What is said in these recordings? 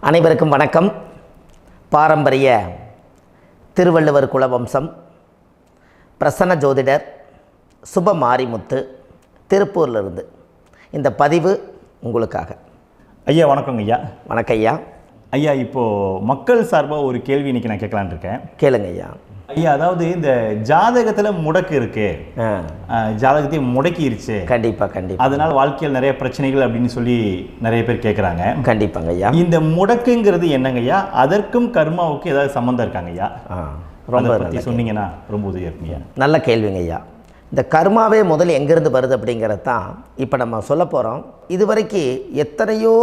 அனைவருக்கும் வணக்கம். பாரம்பரிய திருவள்ளுவர் குலவம்சம் பிரசன்ன ஜோதிடர் சுப மாரிமுத்து திருப்பூரிலிருந்து இந்த பதிவு உங்களுக்காக. ஐயா வணக்கங்க ஐயா. வணக்கம் ஐயா. ஐயா இப்போது மக்கள் சார்பாக ஒரு கேள்வி இன்றைக்கி நான் கேட்கலான் இருக்கேன். கேளுங்க ஐயா. ஐயா அதாவது இந்த ஜாதகத்தில் முடக்கு இருக்கு, ஜாதகத்தையும் முடக்கிருச்சு, கண்டிப்பாக அதனால் வாழ்க்கையில் நிறைய பிரச்சனைகள் அப்படின்னு சொல்லி நிறைய பேர் கேட்குறாங்க. கண்டிப்பாங்க ஐயா. இந்த முடக்குங்கிறது என்னங்க ஐயா? அதற்கும் கர்மாவுக்கு ஏதாவது சம்மந்தம் இருக்காங்க ஐயா? ரொம்ப பற்றி சொன்னீங்கன்னா ரொம்ப உதவியாக இருக்குங்க. நல்ல கேள்விங்க ஐயா. இந்த கர்மாவே முதல்ல எங்கேருந்து வருது அப்படிங்கிறது தான் இப்போ நம்ம சொல்ல போகிறோம். இதுவரைக்கும் எத்தனையோ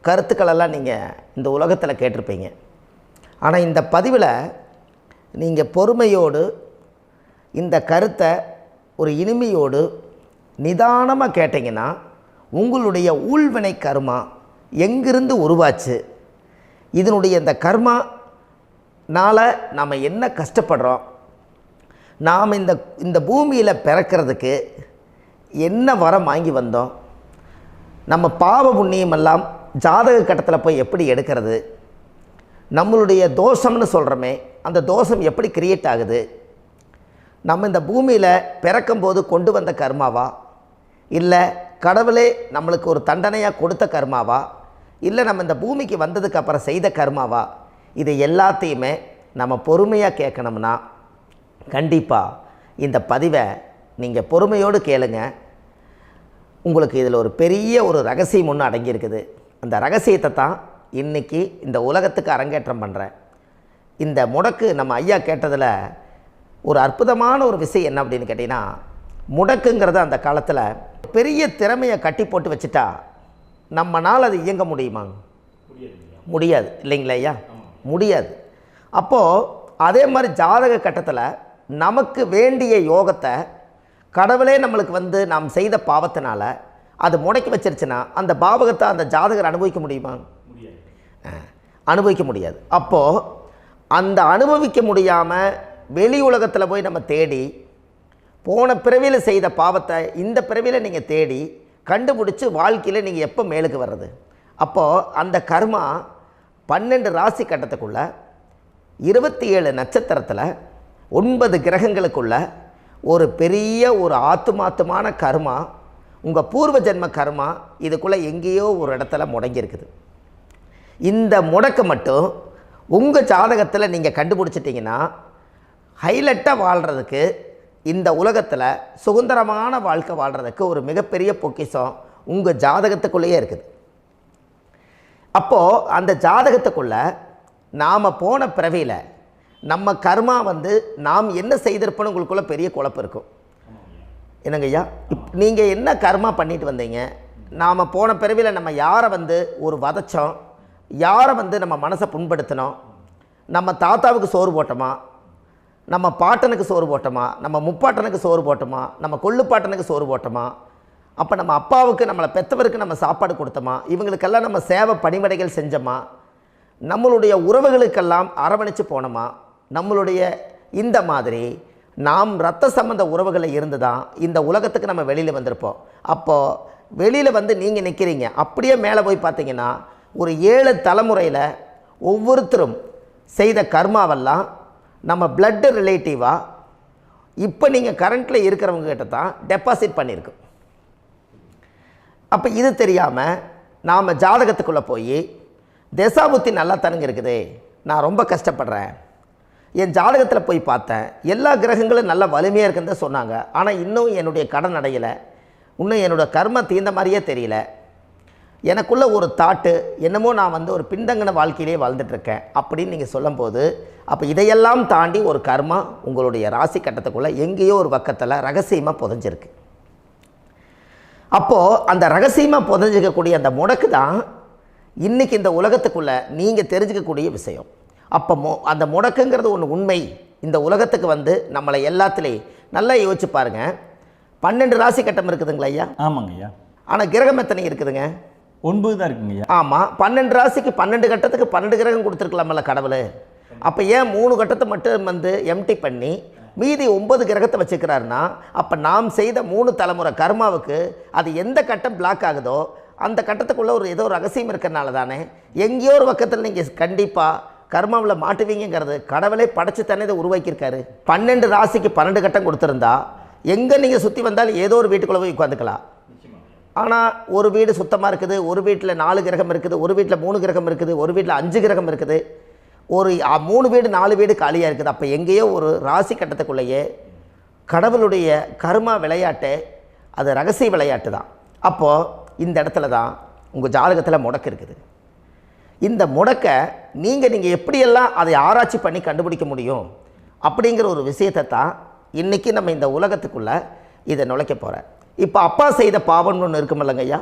கருத்துக்களெல்லாம் நீங்கள் இந்த உலகத்தில் கேட்டிருப்பீங்க. ஆனால் இந்த பதிவில் நீங்கள் பொறுமையோடு இந்த கருத்தை ஒரு இனிமையோடு நிதானமாக கேட்டிங்கன்னா உங்களுடைய ஊழ்வினை கர்மா எங்கிருந்து உருவாச்சு, இதனுடைய இந்த கர்மானால் நாம் என்ன கஷ்டப்படுறோம், நாம் இந்த பூமியில் பிறக்கிறதுக்கு என்ன வரம் வாங்கி வந்தோம், நம்ம பாவ புண்ணியமெல்லாம் ஜாதக கட்டத்தில் போய் எப்படி எடுக்கிறது, நம்மளுடைய தோஷம்னு சொல்கிறோமே அந்த தோஷம் எப்படி கிரியேட் ஆகுது, நம்ம இந்த பூமியில் பிறக்கும்போது கொண்டு வந்த கர்மாவா, இல்லை கடவுளே நம்மளுக்கு ஒரு தண்டனையாக கொடுத்த கர்மாவா, இல்லை நம்ம இந்த பூமிக்கு வந்ததுக்கு அப்புறம் செய்த கர்மாவா, இது எல்லாத்தையுமே நம்ம பொறுமையாக கேட்கணும்னா கண்டிப்பாக இந்த பதிவை நீங்கள் பொறுமையோடு கேளுங்க. உங்களுக்கு இதில் ஒரு பெரிய ஒரு ரகசியம் ஒன்று அடங்கியிருக்குது. அந்த ரகசியத்தை தான் இன்றைக்கி இந்த உலகத்துக்கு அரங்கேற்றம் பண்ணுறேன். இந்த முடக்கு நம்ம ஐயா கேட்டதில் ஒரு அற்புதமான ஒரு விஷயம் என்ன அப்படின்னு கேட்டிங்கன்னா, முடக்குங்கிறது அந்த காலத்தில் பெரிய திறமையை கட்டி போட்டு வச்சுட்டா நம்மனால் அது இயங்க முடியுமா? முடியாது இல்லைங்களா ஐயா? முடியாது. அப்போது அதே மாதிரி ஜாதக கட்டத்தில் நமக்கு வேண்டிய யோகத்தை கடவுளே நம்மளுக்கு நாம் செய்த பாவத்தினால அது முடக்கி வச்சிருச்சுன்னா அந்த பாவகத்தை அந்த ஜாதகர் அனுபவிக்க முடியுமா? அனுபவிக்க முடியாது. அப்போது அந்த அனுபவிக்க முடியாமல் வெளி உலகத்தில் போய் நம்ம தேடி போன பிறவியில் செய்த பாவத்தை இந்த பிறவியில் நீங்கள் தேடி கண்டுபிடிச்சி வாழ்க்கையில் நீங்கள் எப்போ மேலுக்கு வர்றது? அப்போது அந்த கர்மா 12 ராசி கட்டத்துக்குள்ள 27 நட்சத்திரத்தில் 9 கிரகங்களுக்குள்ள ஒரு பெரிய ஒரு ஆத்துமாத்துமான கர்மா, உங்கள் பூர்வ ஜென்ம கர்மா இதுக்குள்ளே எங்கேயோ ஒரு இடத்துல முடங்கியிருக்குது. இந்த முடக்க மட்டும் உங்கள் ஜாதகத்தில் நீங்கள் கண்டுபிடிச்சிட்டிங்கன்னா ஹைலைட்டாக வாழ்கிறதுக்கு, இந்த உலகத்தில் சுதந்திரமான வாழ்க்கை வாழ்கிறதுக்கு ஒரு மிகப்பெரிய பொக்கிஷம் உங்கள் ஜாதகத்துக்குள்ளேயே இருக்குது. அப்போது அந்த ஜாதகத்துக்குள்ளே நாம் போன பிறவியில் நம்ம கர்மா நாம் என்ன செய்திருப்போன்னு உங்களுக்குள்ளே பெரிய குழப்பம் இருக்கும். என்னங்க ஐயா, நீங்கள் என்ன கர்மா பண்ணிட்டு வந்தீங்க, நாம் போன பிறவியில் நம்ம யாரை ஒரு வதச்சோம், யாரை நம்ம மனசை புண்படுத்தினோம், நம்ம தாத்தாவுக்கு சோறு போட்டோமா, நம்ம பாட்டனுக்கு சோறு போட்டோமா, நம்ம முப்பாட்டனுக்கு சோறு போட்டோமா, நம்ம கொள்ளுப்பாட்டனுக்கு சோறு போட்டோமா, அப்போ நம்ம அப்பாவுக்கு நம்மளை பெற்றவருக்கு நம்ம சாப்பாடு கொடுத்தோமா, இவங்களுக்கெல்லாம் நம்ம சேவை பணிமடைகள் செஞ்சோமா, நம்மளுடைய உறவுகளுக்கெல்லாம் அரவணைச்சு போனோமா, நம்மளுடைய இந்த மாதிரி நாம் இரத்த சம்பந்த உறவுகளை இருந்து தான் இந்த உலகத்துக்கு நம்ம வெளியில் வந்திருப்போம். அப்போது வெளியில் நீங்கள் நிற்கிறீங்க, அப்படியே மேலே போய் பார்த்தீங்கன்னா ஒரு 7 தலைமுறையில் ஒவ்வொருத்தரும் செய்த கர்மாவெல்லாம் நம்ம பிளட்டு ரிலேட்டிவாக இப்போ நீங்கள் கரண்ட்டில் இருக்கிறவங்க கிட்ட தான் டெபாசிட் பண்ணியிருக்கோம். அப்போ இது தெரியாமல் நாம் ஜாதகத்துக்குள்ளே போய் தசாபுத்தி நல்லா தனுங்க இருக்குது, நான் ரொம்ப கஷ்டப்படுறேன், என் ஜாதகத்தில் போய் பார்த்தேன் எல்லா கிரகங்களும் நல்ல வலிமையாக இருக்குன்னு தான் சொன்னாங்க, ஆனால் இன்னும் என்னுடைய கடன் அடையலை, இன்னும் என்னோடய கர்ம தீர்ந்த மாதிரியே தெரியல, எனக்குள்ளே ஒரு தாட்டு என்னமோ நான் ஒரு பின்தங்கின வாழ்க்கையிலே வாழ்ந்துட்டுருக்கேன் அப்படின்னு நீங்கள் சொல்லும்போது, அப்போ இதையெல்லாம் தாண்டி ஒரு கர்மா உங்களுடைய ராசி கட்டத்துக்குள்ளே எங்கேயோ ஒரு பக்கத்தில் ரகசியமாக புதைஞ்சிருக்கு. அப்போது அந்த ரகசியமாக புதைஞ்சிக்கக்கூடிய அந்த முடக்கு தான் இன்றைக்கி இந்த உலகத்துக்குள்ளே நீங்கள் தெரிஞ்சுக்கக்கூடிய விஷயம். அப்போ அந்த முடக்குங்கிறது ஒன்று உண்மை. இந்த உலகத்துக்கு நம்மளை எல்லாத்துலேயும் நல்லா யோசிச்சு பாருங்கள். 12 ராசி கட்டம் இருக்குதுங்களா ஐயா? ஆமாங்க ஐயா. ஆனால் கிரகம் எத்தனை இருக்குதுங்க? 9 தான் இருக்குங்க ஐயா. ஆமாம், 12 ராசிக்கு 12 கட்டத்துக்கு 12 கிரகம் கொடுத்துருக்கலாமல்ல கடவுள். அப்போ ஏன் 3 கட்டத்தை மட்டும் எம்டி பண்ணி மீதி 9 கிரகத்தை வச்சுக்கிறாருன்னா, அப்போ நாம் செய்த 3 தலைமுறை கர்மாவுக்கு அது எந்த கட்டம் பிளாக் ஆகுதோ அந்த கட்டத்துக்குள்ளே ஏதோ ஒரு ரகசியம் இருக்கிறனால தானே எங்கேயோ ஒரு பக்கத்தில் நீங்கள் கண்டிப்பாக கர்மாவில் மாட்டுவீங்கிறது கடவுளே படைச்சு தானே இதை உருவாக்கியிருக்காரு. 12 ராசிக்கு 12 கட்டம் கொடுத்துருந்தா எங்கே நீங்கள் சுற்றி வந்தாலும் ஏதோ ஒரு வீட்டுக்குள்ளே போய் உட்காந்துக்கலாம். ஆனால் ஒரு வீடு சுத்தமாக இருக்குது, ஒரு வீட்டில் 4 கிரகம் இருக்குது, ஒரு வீட்டில் 3 கிரகம் இருக்குது, ஒரு வீட்டில் 5 கிரகம் இருக்குது, ஒரு 3 வீடு 4 வீடு காலியாக இருக்குது. அப்போ எங்கேயோ ஒரு ராசி கட்டத்துக்குள்ளேயே கடவுளுடைய கர்மா விளையாட்டு, அது ரகசிய விளையாட்டு தான். அப்போது இந்த இடத்துல தான் உங்கள் ஜாதகத்தில் முடக்கு இருக்குது. இந்த முடக்கை நீங்கள் எப்படியெல்லாம் அதை ஆராய்ச்சி பண்ணி கண்டுபிடிக்க முடியும் அப்படிங்கிற ஒரு விஷயத்தை தான் இன்றைக்கி நம்ம இந்த உலகத்துக்குள்ளே இதை நுழைக்க போகிறேன். இப்போ அப்பா செய்த பாவம்னு ஒன்று இருக்குமில்லங்க ஐயா,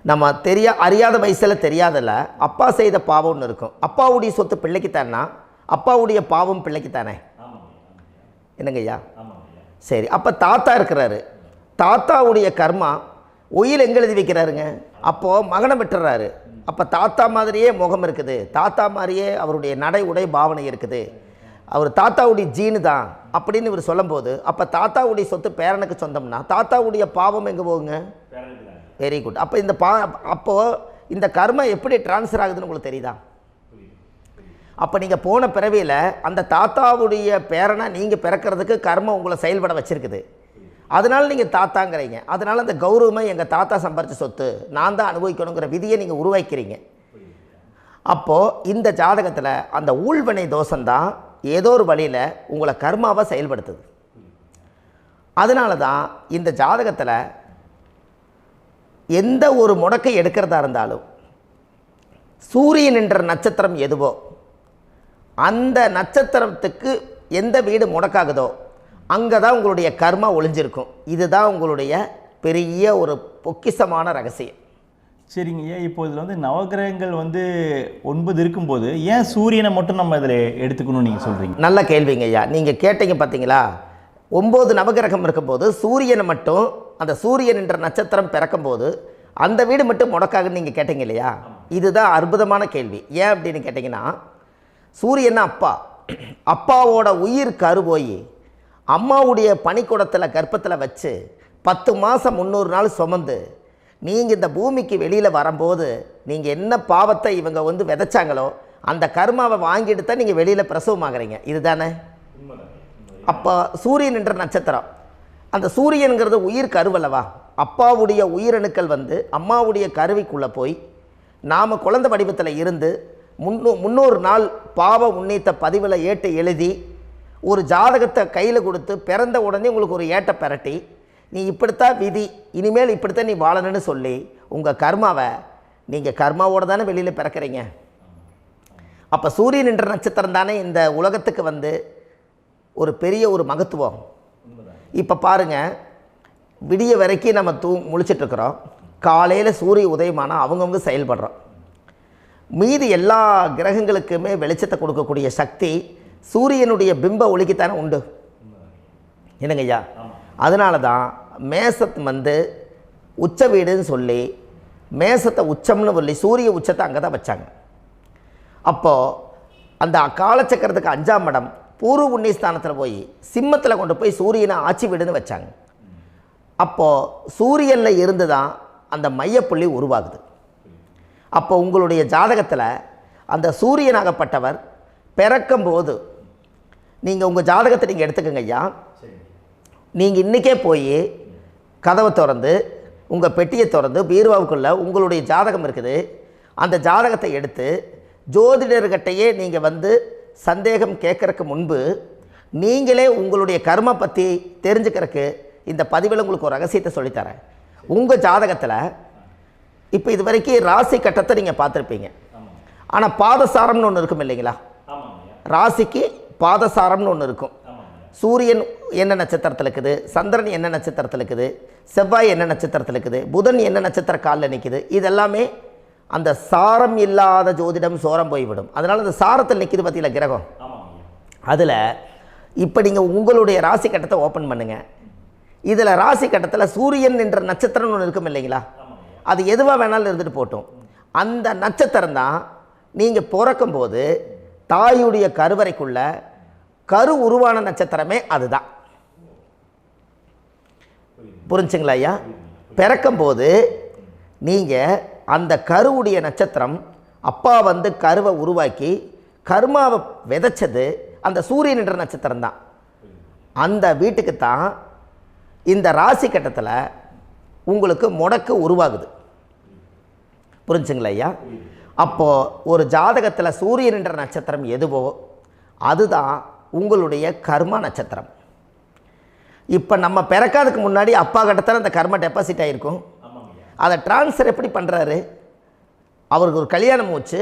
நம்ம அறியாத வயசில் தெரியாதில்ல, அப்பா செய்த பாவம்னு இருக்கும். அப்பாவுடைய சொத்து பிள்ளைக்குத்தானா, அப்பாவுடைய பாவம் பிள்ளைக்குத்தானே, என்னங்க ஐயா? சரி, அப்போ தாத்தா இருக்கிறாரு, தாத்தாவுடைய கர்மா உயிர் எங்கே எழுதி வைக்கிறாருங்க? அப்போது மகனை விட்டுறாரு. அப்போ தாத்தா மாதிரியே முகம் இருக்குது, தாத்தா மாதிரியே அவருடைய நடை உடை பாவனை இருக்குது, அவர் தாத்தாவுடைய ஜீனு தான் அப்படின்னு இவர் சொல்லும்போது, அப்போ தாத்தாவுடைய சொத்து பேரனுக்கு சொந்தம்னா தாத்தாவுடைய பாவம் எங்கே போகுங்க? Very good. அப்போ அப்போது இந்த கர்மா எப்படி டிரான்ஸ்ஃபர் ஆகுதுன்னு உங்களுக்கு தெரியுதா? அப்போ நீங்கள் போன பிறவியில் அந்த தாத்தாவுடைய பேரனை நீங்கள் பிறக்கிறதுக்கு கர்மம் உங்களை செயல்பட வச்சுருக்குது. அதனால் நீங்கள் தாத்தாங்கிறீங்க. அதனால் அந்த கௌரவமாக எங்கள் தாத்தா சம்பாரித்த சொத்து நான் தான் அனுபவிக்கணுங்கிற விதியை நீங்கள் உருவாக்கிறீங்க. அப்போது இந்த ஜாதகத்தில் அந்த ஊழ்வினை தோஷந்தான் ஏதோ ஒரு வழியில் உங்களை கர்மாவை செயல்படுத்துது. அதனால தான் இந்த ஜாதகத்தில் எந்த ஒரு முடக்கை எடுக்கிறதா இருந்தாலும் சூரியன் என்ற நட்சத்திரம் எதுவோ அந்த நட்சத்திரத்துக்கு எந்த வீடு முடக்காகுதோ அங்கே தான் உங்களுடைய கர்மா ஒளிஞ்சிருக்கும். இதுதான் உங்களுடைய பெரிய ஒரு பொக்கிஷமான ரகசியம். சரிங்க ஐயா, இப்போ இதில் நவகிரகங்கள் 9 இருக்கும்போது ஏன் சூரியனை மட்டும் நம்ம இதில் எடுத்துக்கணும்னு நீங்கள் சொல்கிறீங்க? நல்ல கேள்விங்க ஐயா. நீங்கள் கேட்டீங்க பார்த்தீங்களா, 9 நவகிரகம் இருக்கும்போது சூரியனை மட்டும், அந்த சூரியன் என்ற நட்சத்திரம் பிறக்கும்போது அந்த வீடு மட்டும் முடக்காகுன்னு நீங்கள் கேட்டீங்க இல்லையா? இதுதான் அற்புதமான கேள்வி. ஏன் அப்படின்னு கேட்டிங்கன்னா, சூரியன் அப்பாவோட உயிர் கரு போய் அம்மாவுடைய பனிக்கூடத்தில் கர்ப்பத்தில் வச்சு 10 மாதம் 300 நாள் சுமந்து நீங்கள் இந்த பூமிக்கு வெளியில் வரும்போது நீங்கள் என்ன பாவத்தை இவங்க விதைச்சாங்களோ அந்த கர்மாவை வாங்கிட்டு தான் நீங்கள் வெளியில் பிரசவமாகறீங்க. இதுதானே? அப்போ சூரியன் என்ற நட்சத்திரம், அந்த சூரியனுங்கிறது உயிர் கருவல்லவா, அப்பாவுடைய உயிரணுக்கள் அம்மாவுடைய கருவிக்குள்ளே போய் நாம் குழந்தை வடிவத்தில் இருந்து 300 நாள் பாவ உன்னித்த பதிவில் ஏட்டு எழுதி ஒரு ஜாதகத்தை கையில் கொடுத்து பிறந்த உடனே உங்களுக்கு ஒரு ஏட்டை பெரட்டி நீ இப்படித்தான் விதி, இனிமேல் இப்படித்தான் நீ வாழணும்னு சொல்லி உங்கள் கர்மாவை நீங்கள் கர்மாவோடு தானே வெளியில் பிறக்கிறீங்க. அப்போ சூரியன் என்ற நட்சத்திரம் தானே இந்த உலகத்துக்கு ஒரு பெரிய ஒரு மகத்துவம். இப்போ பாருங்கள், விடிய வரைக்கும் நம்ம முழிச்சிட்ருக்குறோம், காலையில் சூரிய உதயமானால் அவங்கவுங்க செயல்படுறோம். மீதி எல்லா கிரகங்களுக்குமே வெளிச்சத்தை கொடுக்கக்கூடிய சக்தி சூரியனுடைய பிம்ப ஒளிக்குத்தானே உண்டு, என்னங்க ஐயா? அதனால தான் மேசத்து உச்ச வீடுன்னு சொல்லி மேசத்தை உச்சம்னு சொல்லி சூரிய உச்சத்தை அங்கே தான் வச்சாங்க. அப்போது அந்த காலச்சக்கரத்துக்கு 5ஆம் இடம் பூர்வ புண்ணியஸ்தானத்தில் போய் சிம்மத்தில் கொண்டு போய் சூரியனை ஆட்சி வீடுன்னு வச்சாங்க. அப்போது சூரியனில் இருந்து தான் அந்த மையப்புள்ளி உருவாகுது. அப்போ உங்களுடைய ஜாதகத்தில் அந்த சூரியனாகப்பட்டவர் பிறக்கும்போது நீங்கள் உங்கள் ஜாதகத்தை நீங்கள் எடுத்துக்கங்க ஐயா. நீங்கள் இன்றைக்கே போய் கதவை திறந்து உங்கள் பெட்டியை திறந்து பீர்வாவுக்குள்ளே உங்களுடைய ஜாதகம் இருக்குது, அந்த ஜாதகத்தை எடுத்து ஜோதிடர்கிட்டையே நீங்கள் சந்தேகம் கேட்குறக்கு முன்பு நீங்களே உங்களுடைய கர்ம பற்றி தெரிஞ்சுக்கிறதுக்கு இந்த பதிவில் உங்களுக்கு ஒரு ரகசியத்தை சொல்லித்தரேன். உங்கள் ஜாதகத்தில் இப்போ இது வரைக்கும் ராசி கட்டத்தை நீங்கள் பார்த்துருப்பீங்க, ஆனால் பாதசாரம்னு ஒன்று இருக்கும் இல்லைங்களா? ராசிக்கு பாதசாரம்னு ஒன்று இருக்கும். சூரியன் என்ன நட்சத்திரத்தில் இருக்குது, சந்திரன் என்ன நட்சத்திரத்தில் இருக்குது, செவ்வாய் என்ன நட்சத்திரத்தில் இருக்குது, புதன் என்ன நட்சத்திர காலில் நிற்குது, இதெல்லாமே அந்த சாரம் இல்லாத ஜோதிடம் சோரம் போய்விடும். அதனால் அந்த சாரத்தில் நிற்கிது பார்த்தீங்களா கிரகம், அதில் இப்போ நீங்கள் உங்களுடைய ராசி கட்டத்தை ஓப்பன் பண்ணுங்கள். இதில் ராசி கட்டத்தில் சூரியன் என்ற நட்சத்திரம்னு ஒன்று இருக்கும் இல்லைங்களா? அது எதுவாக வேணாலும் இருந்துட்டு போட்டோம். அந்த நட்சத்திரம் தான் நீங்கள் பிறக்கும்போது தாயுடைய கருவறைக்குள்ள கரு உருவான நட்சத்திரமே அதுதான். புரிஞ்சுங்களா ஐயா? பிறக்கும்போது நீங்கள் அந்த கருவுடைய நட்சத்திரம் அப்பா வந்து கருவை உருவாக்கி கர்மாவை விதைச்சது அந்த சூரியன் என்ற நட்சத்திரம் தான். அந்த வீட்டுக்கு தான் இந்த ராசி கட்டத்தில் உங்களுக்கு முடக்கு உருவாகுது. புரிஞ்சுங்களா ஐயா? அப்போது ஒரு ஜாதகத்தில் சூரியன் என்ற நட்சத்திரம் எதுவோ அதுதான் உங்களுடைய கர்மா நட்சத்திரம். இப்போ நம்ம பிறக்காதுக்கு முன்னாடி அப்பா கட்டத்தில் அந்த கர்மா டெபாசிட் ஆகிருக்கும். அதை ட்ரான்ஸ்ஃபர் எப்படி பண்ணுறாரு? அவருக்கு ஒரு கல்யாணம் வச்சு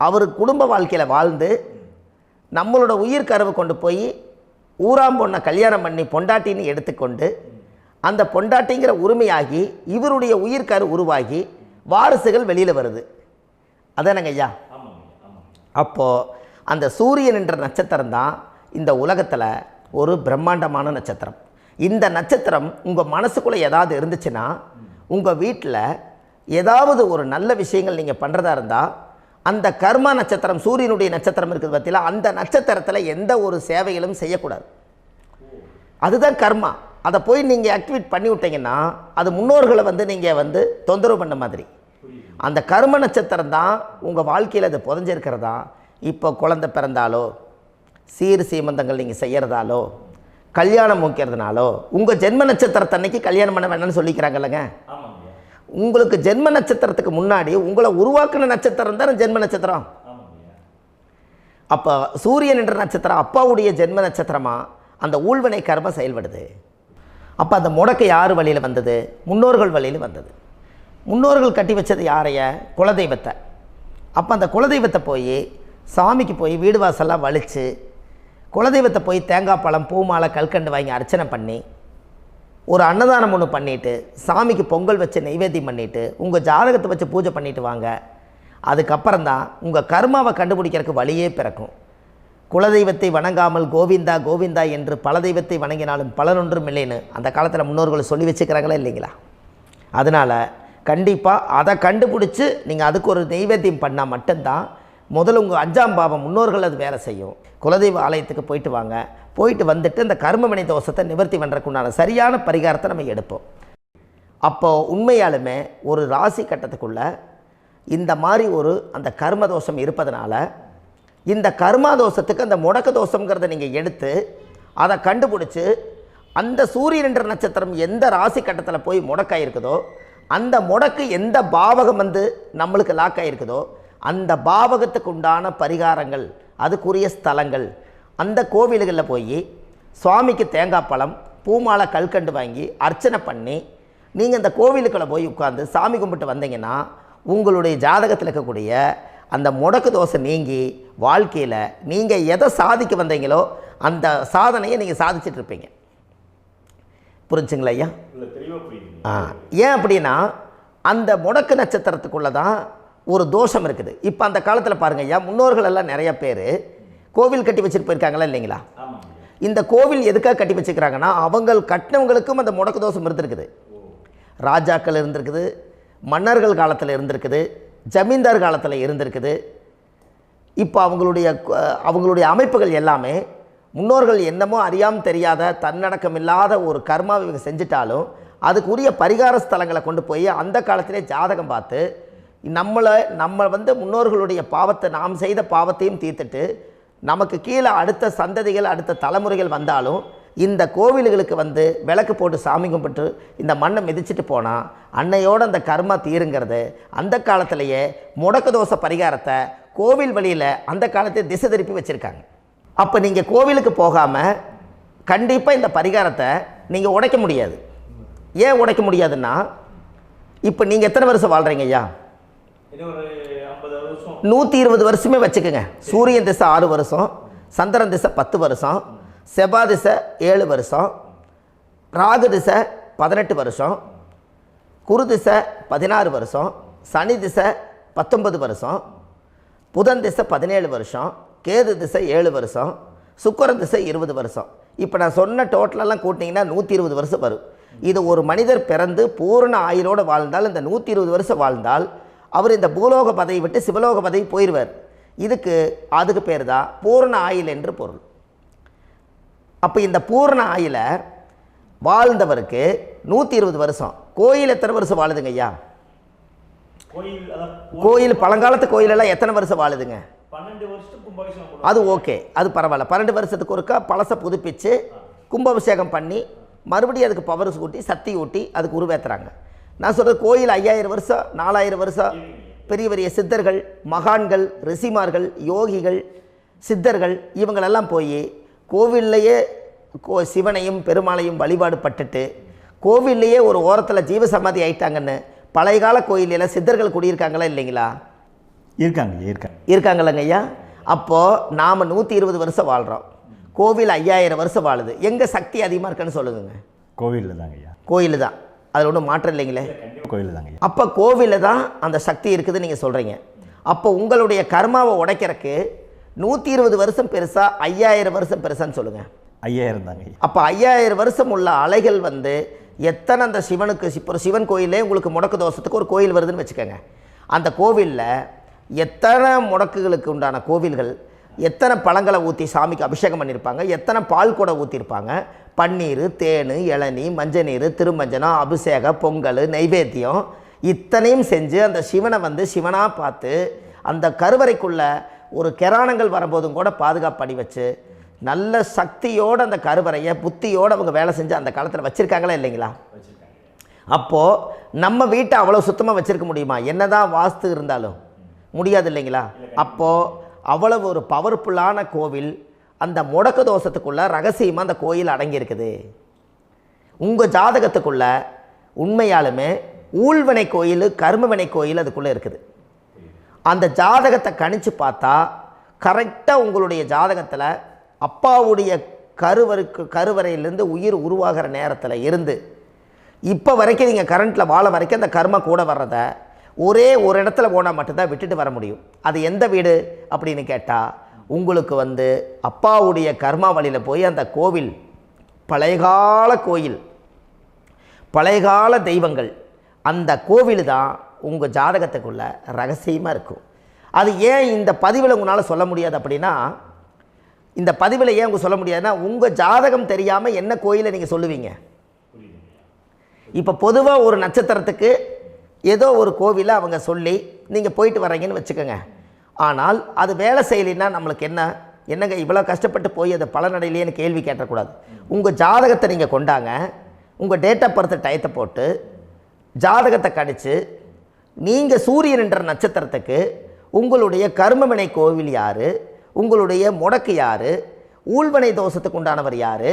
அவர் குடும்ப வாழ்க்கையில் வாழ்ந்து நம்மளோட உயிர் கருவை கொண்டு போய் ஊராம் பொண்ணை கல்யாணம் பண்ணி பொண்டாட்டின்னு எடுத்துக்கொண்டு அந்த பொண்டாட்டிங்கிற உரிமையாகி இவருடைய உயிர் கரு உருவாகி வாரிசுகள் வெளியில் வருது. அதானங்க ஐயா? அப்போது அந்த சூரியன் என்ற நட்சத்திரம் தான் இந்த உலகத்தில் ஒரு பிரம்மாண்டமான நட்சத்திரம். இந்த நட்சத்திரம் உங்கள் மனசுக்குள்ளே ஏதாவது இருந்துச்சுன்னா உங்கள் வீட்டில் ஏதாவது ஒரு நல்ல விஷயங்கள் நீங்கள் பண்ணுறதா இருந்தால் அந்த கர்மா நட்சத்திரம் சூரியனுடைய நட்சத்திரம் இருக்குது பார்த்தீங்களா, அந்த நட்சத்திரத்தில் எந்த ஒரு சேவைகளும் செய்யக்கூடாது. அதுதான் கர்மா. அதை போய் நீங்கள் ஆக்டிவேட் பண்ணி விட்டீங்கன்னா அது முன்னோர்களை வந்து நீங்கள் வந்து தொந்தரவு பண்ண மாதிரி. அந்த கர்ம நட்சத்திரம் தான் உங்கள் வாழ்க்கையில் அது புதஞ்சிருக்கிறதா. இப்போ குழந்தை பிறந்தாலோ சீர் சீமந்தங்கள் நீங்கள் செய்கிறதாலோ கல்யாணம் முக்கிறதுனாலோ உங்கள் ஜென்ம நட்சத்திரத்தன்னைக்கு கல்யாணம் பண்ண வேண்டாம்னு சொல்லிக்கிறாங்கல்லங்க. உங்களுக்கு ஜென்ம நட்சத்திரத்துக்கு முன்னாடி உங்களை உருவாக்குன நட்சத்திரம் தான் ஜென்ம நட்சத்திரம். அப்போ சூரியன் என்ற நட்சத்திரம் அப்பாவுடைய ஜென்ம நட்சத்திரமாக அந்த ஊழ்வினை கர்மம் செயல்படுது. அப்போ அந்த முடக்கு யார் வழியில் வந்தது? முன்னோர்கள் வழியில் வந்தது. முன்னோர்கள் கட்டி வச்சது யாரைய? குலதெய்வத்தை. அப்போ அந்த குலதெய்வத்தை போய் சாமிக்கு போய் வீடு வாசல்லாம் வலித்து குலதெய்வத்தை போய் தேங்காய் பழம் பூ மாலை கல்கண்டு வாங்கி அர்ச்சனை பண்ணி ஒரு அன்னதானம் ஒன்று பண்ணிவிட்டு சாமிக்கு பொங்கல் வச்சு நைவேத்தியம் பண்ணிவிட்டு உங்கள் ஜாதகத்தை வச்சு பூஜை பண்ணிவிட்டு வாங்க. அதுக்கப்புறம் தான் உங்கள் கர்மாவை கண்டுபிடிக்கிறதுக்கு வழியே பிறக்கும். குலதெய்வத்தை வணங்காமல் கோவிந்தா கோவிந்தா என்று பல தெய்வத்தை வணங்கினாலும் பலனொன்றும் இல்லைன்னு அந்த காலத்தில் முன்னோர்கள் சொல்லி வச்சுக்கிறாங்களா இல்லைங்களா? அதனால் கண்டிப்பாக அதை கண்டுபிடிச்சி நீங்கள் அதுக்கு ஒரு நைவேத்தியம் பண்ணால் மட்டும்தான் முதல்ல உங்கள் 5ஆம் பாவம் முன்னோர்கள் அது வேலை செய்யும். குலதெய்வ ஆலயத்துக்கு போயிட்டு வாங்க. போயிட்டு வந்துட்டு இந்த கர்மவினை தோஷத்தை நிவர்த்தி பண்ணுறதுக்குண்டான சரியான பரிகாரத்தை நம்ம எடுப்போம். அப்போது உண்மையாலுமே ஒரு ராசி கட்டத்துக்குள்ளே இந்த மாதிரி ஒரு அந்த கர்ம தோஷம் இருப்பதனால இந்த கர்மா தோஷத்துக்கு அந்த முடக்க தோஷங்கிறத நீங்கள் எடுத்து அதை கண்டுபிடிச்சி அந்த சூரியன் என்ற நட்சத்திரம் எந்த ராசி கட்டத்தில் போய் முடக்காயிருக்குதோ அந்த முடக்கு எந்த பாவகம் வந்து நம்மளுக்கு லாக் ஆகிருக்குதோ அந்த பாவகத்துக்கு உண்டான பரிகாரங்கள் அதுக்குரிய ஸ்தலங்கள் அந்த கோவில்களில் போய் சுவாமிக்கு தேங்காய் பழம் பூமாலை கல்கண்டு வாங்கி அர்ச்சனை பண்ணி நீங்கள் அந்த கோவிலுக்குள்ளே போய் உட்காந்து சாமி கும்பிட்டு வந்தீங்கன்னா உங்களுடைய ஜாதகத்தில் இருக்கக்கூடிய அந்த முடக்கு தோசை நீங்கி வாழ்க்கையில் நீங்கள் எதை சாதிக்க வந்தீங்களோ அந்த சாதனையை நீங்கள் சாதிச்சிட்ருப்பீங்க. புரிஞ்சுங்களா ஐயா? ஏன் அப்படின்னா அந்த முடக்கு நட்சத்திரத்துக்குள்ளே தான் ஒரு தோஷம் இருக்குது. இப்போ அந்த காலத்தில் பாருங்கள் ஐயா, முன்னோர்கள் எல்லாம் நிறைய பேர் கோவில் கட்டி வச்சுட்டு போயிருக்காங்களா இல்லைங்களா? இந்த கோவில் எதுக்காக கட்டி வச்சுக்கிறாங்கன்னா அவங்க கட்டினவங்களுக்கும் அந்த முடக்கு தோஷம் இருந்திருக்குது. ராஜாக்கள் இருந்திருக்குது, மன்னர்கள் காலத்தில் இருந்திருக்குது, ஜமீன்தார் காலத்தில் இருந்திருக்குது. இப்போ அவங்களுடைய அமைப்புகள் எல்லாமே முன்னோர்கள் என்னமோ அறியாமல் தெரியாத தன்னடக்கம் இல்லாத ஒரு கர்மாவை இவங்க செஞ்சிட்டாலும் அதுக்குரிய பரிகார ஸ்தலங்களை கொண்டு போய் அந்த காலத்திலே ஜாதகம் பார்த்து நம்ம வந்து முன்னோர்களுடைய பாவத்தை நாம் செய்த பாவத்தையும் தீர்த்துட்டு நமக்கு கீழே அடுத்த சந்ததிகள் அடுத்த தலைமுறைகள் வந்தாலும் இந்த கோவில்களுக்கு வந்து விளக்கு போட்டு சாமி கும்பிட்டு இந்த மண்ணை மிதிச்சுட்டு போனால் அன்னையோடு அந்த கர்மா தீருங்கிறது அந்த காலத்திலேயே முடக்க தோஷ பரிகாரத்தை கோவில் வழியில் அந்த காலத்தை திசை திருப்பி வச்சுருக்காங்க. அப்போ நீங்கள் கோவிலுக்கு போகாமல் கண்டிப்பாக இந்த பரிகாரத்தை நீங்கள் உடைக்க முடியாது. ஏன் உடைக்க முடியாதுன்னா இப்போ நீங்கள் எத்தனை வருஷம் வாழ்கிறீங்க ஐயா? 120 வருஷமே வச்சுக்கோங்க. சூரியன் திசை 6 வருஷம், சந்திரன் திசை 10 வருஷம், செவ்வாய் திசை 7 வருஷம், ராகு திசை 18 வருஷம், குரு திசை 16 வருஷம், சனி திசை 19 வருஷம், புதன் திசை 17 வருஷம், கேது திசை 7 வருஷம், சுக்கிரன் திசை 20 வருஷம். இப்போ நான் சொன்ன டோட்டலெல்லாம் கூட்டிங்கன்னா 120 வருஷம் வரும். இது ஒரு மனிதர் பிறந்து பூரண ஆயுளோடு வாழ்ந்தால் இந்த 120 வருஷம் வாழ்ந்தால் அவர் இந்த பூலோக பதவி விட்டு சிவலோக பதவி போயிடுவார். அதுக்கு பேர் தான் பூரண ஆயுள் என்று பொருள். அப்போ இந்த பூரண ஆயுளை வாழ்ந்தவருக்கு 120 வருஷம். கோயில் எத்தனை வருஷம் வாழுதுங்க ஐயா? கோயில் பழங்காலத்து கோயிலெல்லாம் எத்தனை வருஷம் வாழுதுங்க? 12 வருஷத்துக்கு கும்பாபிஷேகம். அது ஓகே, அது பரவாயில்ல. 12 வருஷத்துக்கு ஒருக்கா பழசை புதுப்பிச்சு கும்பாபிஷேகம் பண்ணி மறுபடியும் அதுக்கு பவர் ஊட்டி சக்தி ஊட்டி அதுக்கு உருவேற்றுறாங்க. நான் சொல்கிறது கோயில் 5000 வருஷம் 4000 வருஷம் பெரிய பெரிய சித்தர்கள், மகான்கள், ரிஷிமார்கள், யோகிகள், சித்தர்கள் இவங்களெல்லாம் போய் கோவில்லையே சிவனையும் பெருமாளையும் வழிபாடு பட்டுட்டு கோவில்லையே ஒரு ஓரத்தில் ஜீவசமாதி ஆயிட்டாங்கன்னு பழைய கால கோயிலில் சித்தர்கள் குடியிருக்காங்களா இல்லைங்களா? இருக்காங்கல்லங்க ஐயா. அப்போது நாம் 120 வருஷம் வாழ்கிறோம், கோவில் 5000 வருஷம் வாழுது. எங்கே சக்தி அதிகமாக இருக்குன்னு சொல்லுங்க? கோவிலில் தாங்க ஐயா. கோயில் தான், அதில் ஒன்றும் மாற்றம் இல்லைங்களே. கோயில் தாங்க. அப்போ கோவிலில் தான் அந்த சக்தி இருக்குதுன்னு நீங்கள் சொல்கிறீங்க. அப்போ உங்களுடைய கர்மாவை உடைக்கிறதுக்கு 120 வருஷம் பெருசா 5000 வருஷம் பெருசான்னு சொல்லுங்கள்? 5000 தாங்க. அப்போ 5000 வருஷம் உள்ள அலைகள் எத்தனை அந்த சிவனுக்கு இப்போ சிவன் கோயிலே உங்களுக்கு முடக்கு தோஷத்துக்கு ஒரு கோயில் வருதுன்னு வச்சுக்கோங்க. அந்த கோவிலில் எத்தனை முடக்குகளுக்கு உண்டான கோவில்கள், எத்தனை பழங்களை ஊற்றி சாமிக்கு அபிஷேகம் பண்ணியிருப்பாங்க, எத்தனை பால் கூட ஊற்றிருப்பாங்க, பன்னீர், தேன், இளநீ, மஞ்சள் நீர், திருமஞ்சனம், அபிஷேகம், பொங்கல், நைவேத்தியம் இத்தனையும் செஞ்சு அந்த சிவனை சிவனாக பார்த்து அந்த கருவறைக்குள்ள ஒரு கிராணங்கள் வரும்போதும் கூட பாதுகாப்பு பண்ணி வச்சு நல்ல சக்தியோடு அந்த கருவறையை புத்தியோடு அவங்க வேலை செஞ்சு அந்த காலத்தில் வச்சுருக்காங்களா இல்லைங்களா? அப்போது நம்ம வீட்டை அவ்வளோ சுத்தமாக வச்சுருக்க முடியுமா? என்னதான் வாஸ்து இருந்தாலும் முடியாது இல்லைங்களா? அப்போது அவ்வளவு ஒரு பவர்ஃபுல்லான கோவில் அந்த முடக்கு தோஷத்துக்குள்ளே ரகசியமாக அந்த கோயில் அடங்கியிருக்குது. உங்கள் ஜாதகத்துக்குள்ளே உண்மையாலுமே ஊழ்வினை கோயில், கர்மவினை கோயில் அதுக்குள்ளே இருக்குது. அந்த ஜாதகத்தை கணிச்சு பார்த்தா கரெக்டாக உங்களுடைய ஜாதகத்தில் அப்பாவுடைய கருவறையிலேருந்து உயிர் உருவாகிற நேரத்தில் இருந்து இப்போ வரைக்கும் நீங்கள் கரண்ட்டில் வாழ வரைக்கும் அந்த கர்ம கூட வர்றதை ஒரே ஒரு இடத்துல போனால் மட்டும்தான் விட்டுட்டு வர முடியும். அது எந்த வீடு அப்படின்னு கேட்டால் உங்களுக்கு அப்பாவுடைய கர்மா வழியில் போய் அந்த கோவில் பழையகால கோயில், பழையகால தெய்வங்கள், அந்த கோவில் தான் உங்கள் ஜாதகத்துக்குள்ள ரகசியமாக இருக்கும். அது ஏன் இந்த பதிவில் உங்களால் சொல்ல முடியாது அப்படின்னா, இந்த பதிவில் ஏன் உங்க சொல்ல முடியாதுன்னா உங்கள் ஜாதகம் தெரியாமல் என்ன கோயிலை நீங்கள் சொல்லுவீங்க? இப்போ பொதுவாக ஒரு நட்சத்திரத்துக்கு ஏதோ ஒரு கோவிலை அவங்க சொல்லி நீங்கள் போயிட்டு வர்றீங்கன்னு வச்சுக்கோங்க. ஆனால் அது வேலை செய்யலைன்னா நம்மளுக்கு என்னங்க இவ்வளோ கஷ்டப்பட்டு போய் அதை பலனடையிலேன்னு கேள்வி கேட்டக்கூடாது. உங்கள் ஜாதகத்தை நீங்கள் கொண்டாங்க, உங்கள் டேட் ஆஃப் பர்த் டயத்தை போட்டு ஜாதகத்தை கணிச்சு நீங்கள் சூரியன் என்ற நட்சத்திரத்துக்கு உங்களுடைய கர்மவினை கோவில் யார், உங்களுடைய முடக்கு யார், ஊழ்வனை தோஷத்துக்கு உண்டானவர் யார்,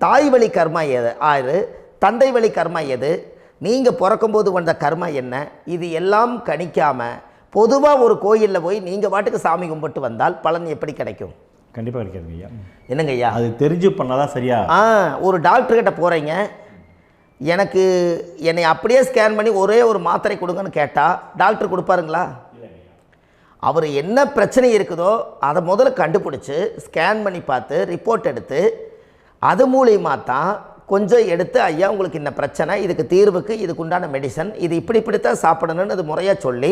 தாய் வழி கர்மா யார், தந்தை வழி கர்மா எது, நீங்கள் பிறக்கும்போது வந்த கர்மா என்ன, இது எல்லாம் கணிக்காமல் பொதுவாக ஒரு கோயிலில் போய் நீங்கள் பாட்டுக்கு சாமி கும்பிட்டு வந்தால் பலன் எப்படி கிடைக்கும்? கண்டிப்பாக கிடைக்காதுங்க ஐயா. என்னங்க ஐயா? அது தெரிஞ்சு பண்ணாதான் சரியா? ஒரு டாக்டர்கிட்ட போகிறீங்க, என்னை அப்படியே ஸ்கேன் பண்ணி ஒரே ஒரு மாத்திரை கொடுங்கன்னு கேட்டால் டாக்டர் கொடுப்பாருங்களா? அவர் என்ன பிரச்சனை இருக்குதோ அதை முதல்ல கண்டுபிடிச்சி ஸ்கேன் பண்ணி பார்த்து ரிப்போர்ட் எடுத்து அது மூலியமாக தான் கொஞ்சம் எடுத்து ஐயா உங்களுக்கு இந்த பிரச்சனை, இதுக்கு தீர்வுக்கு இதுக்குண்டான மெடிசன், இது இப்படித்தான் சாப்பிடணும்னு அது முறையாக சொல்லி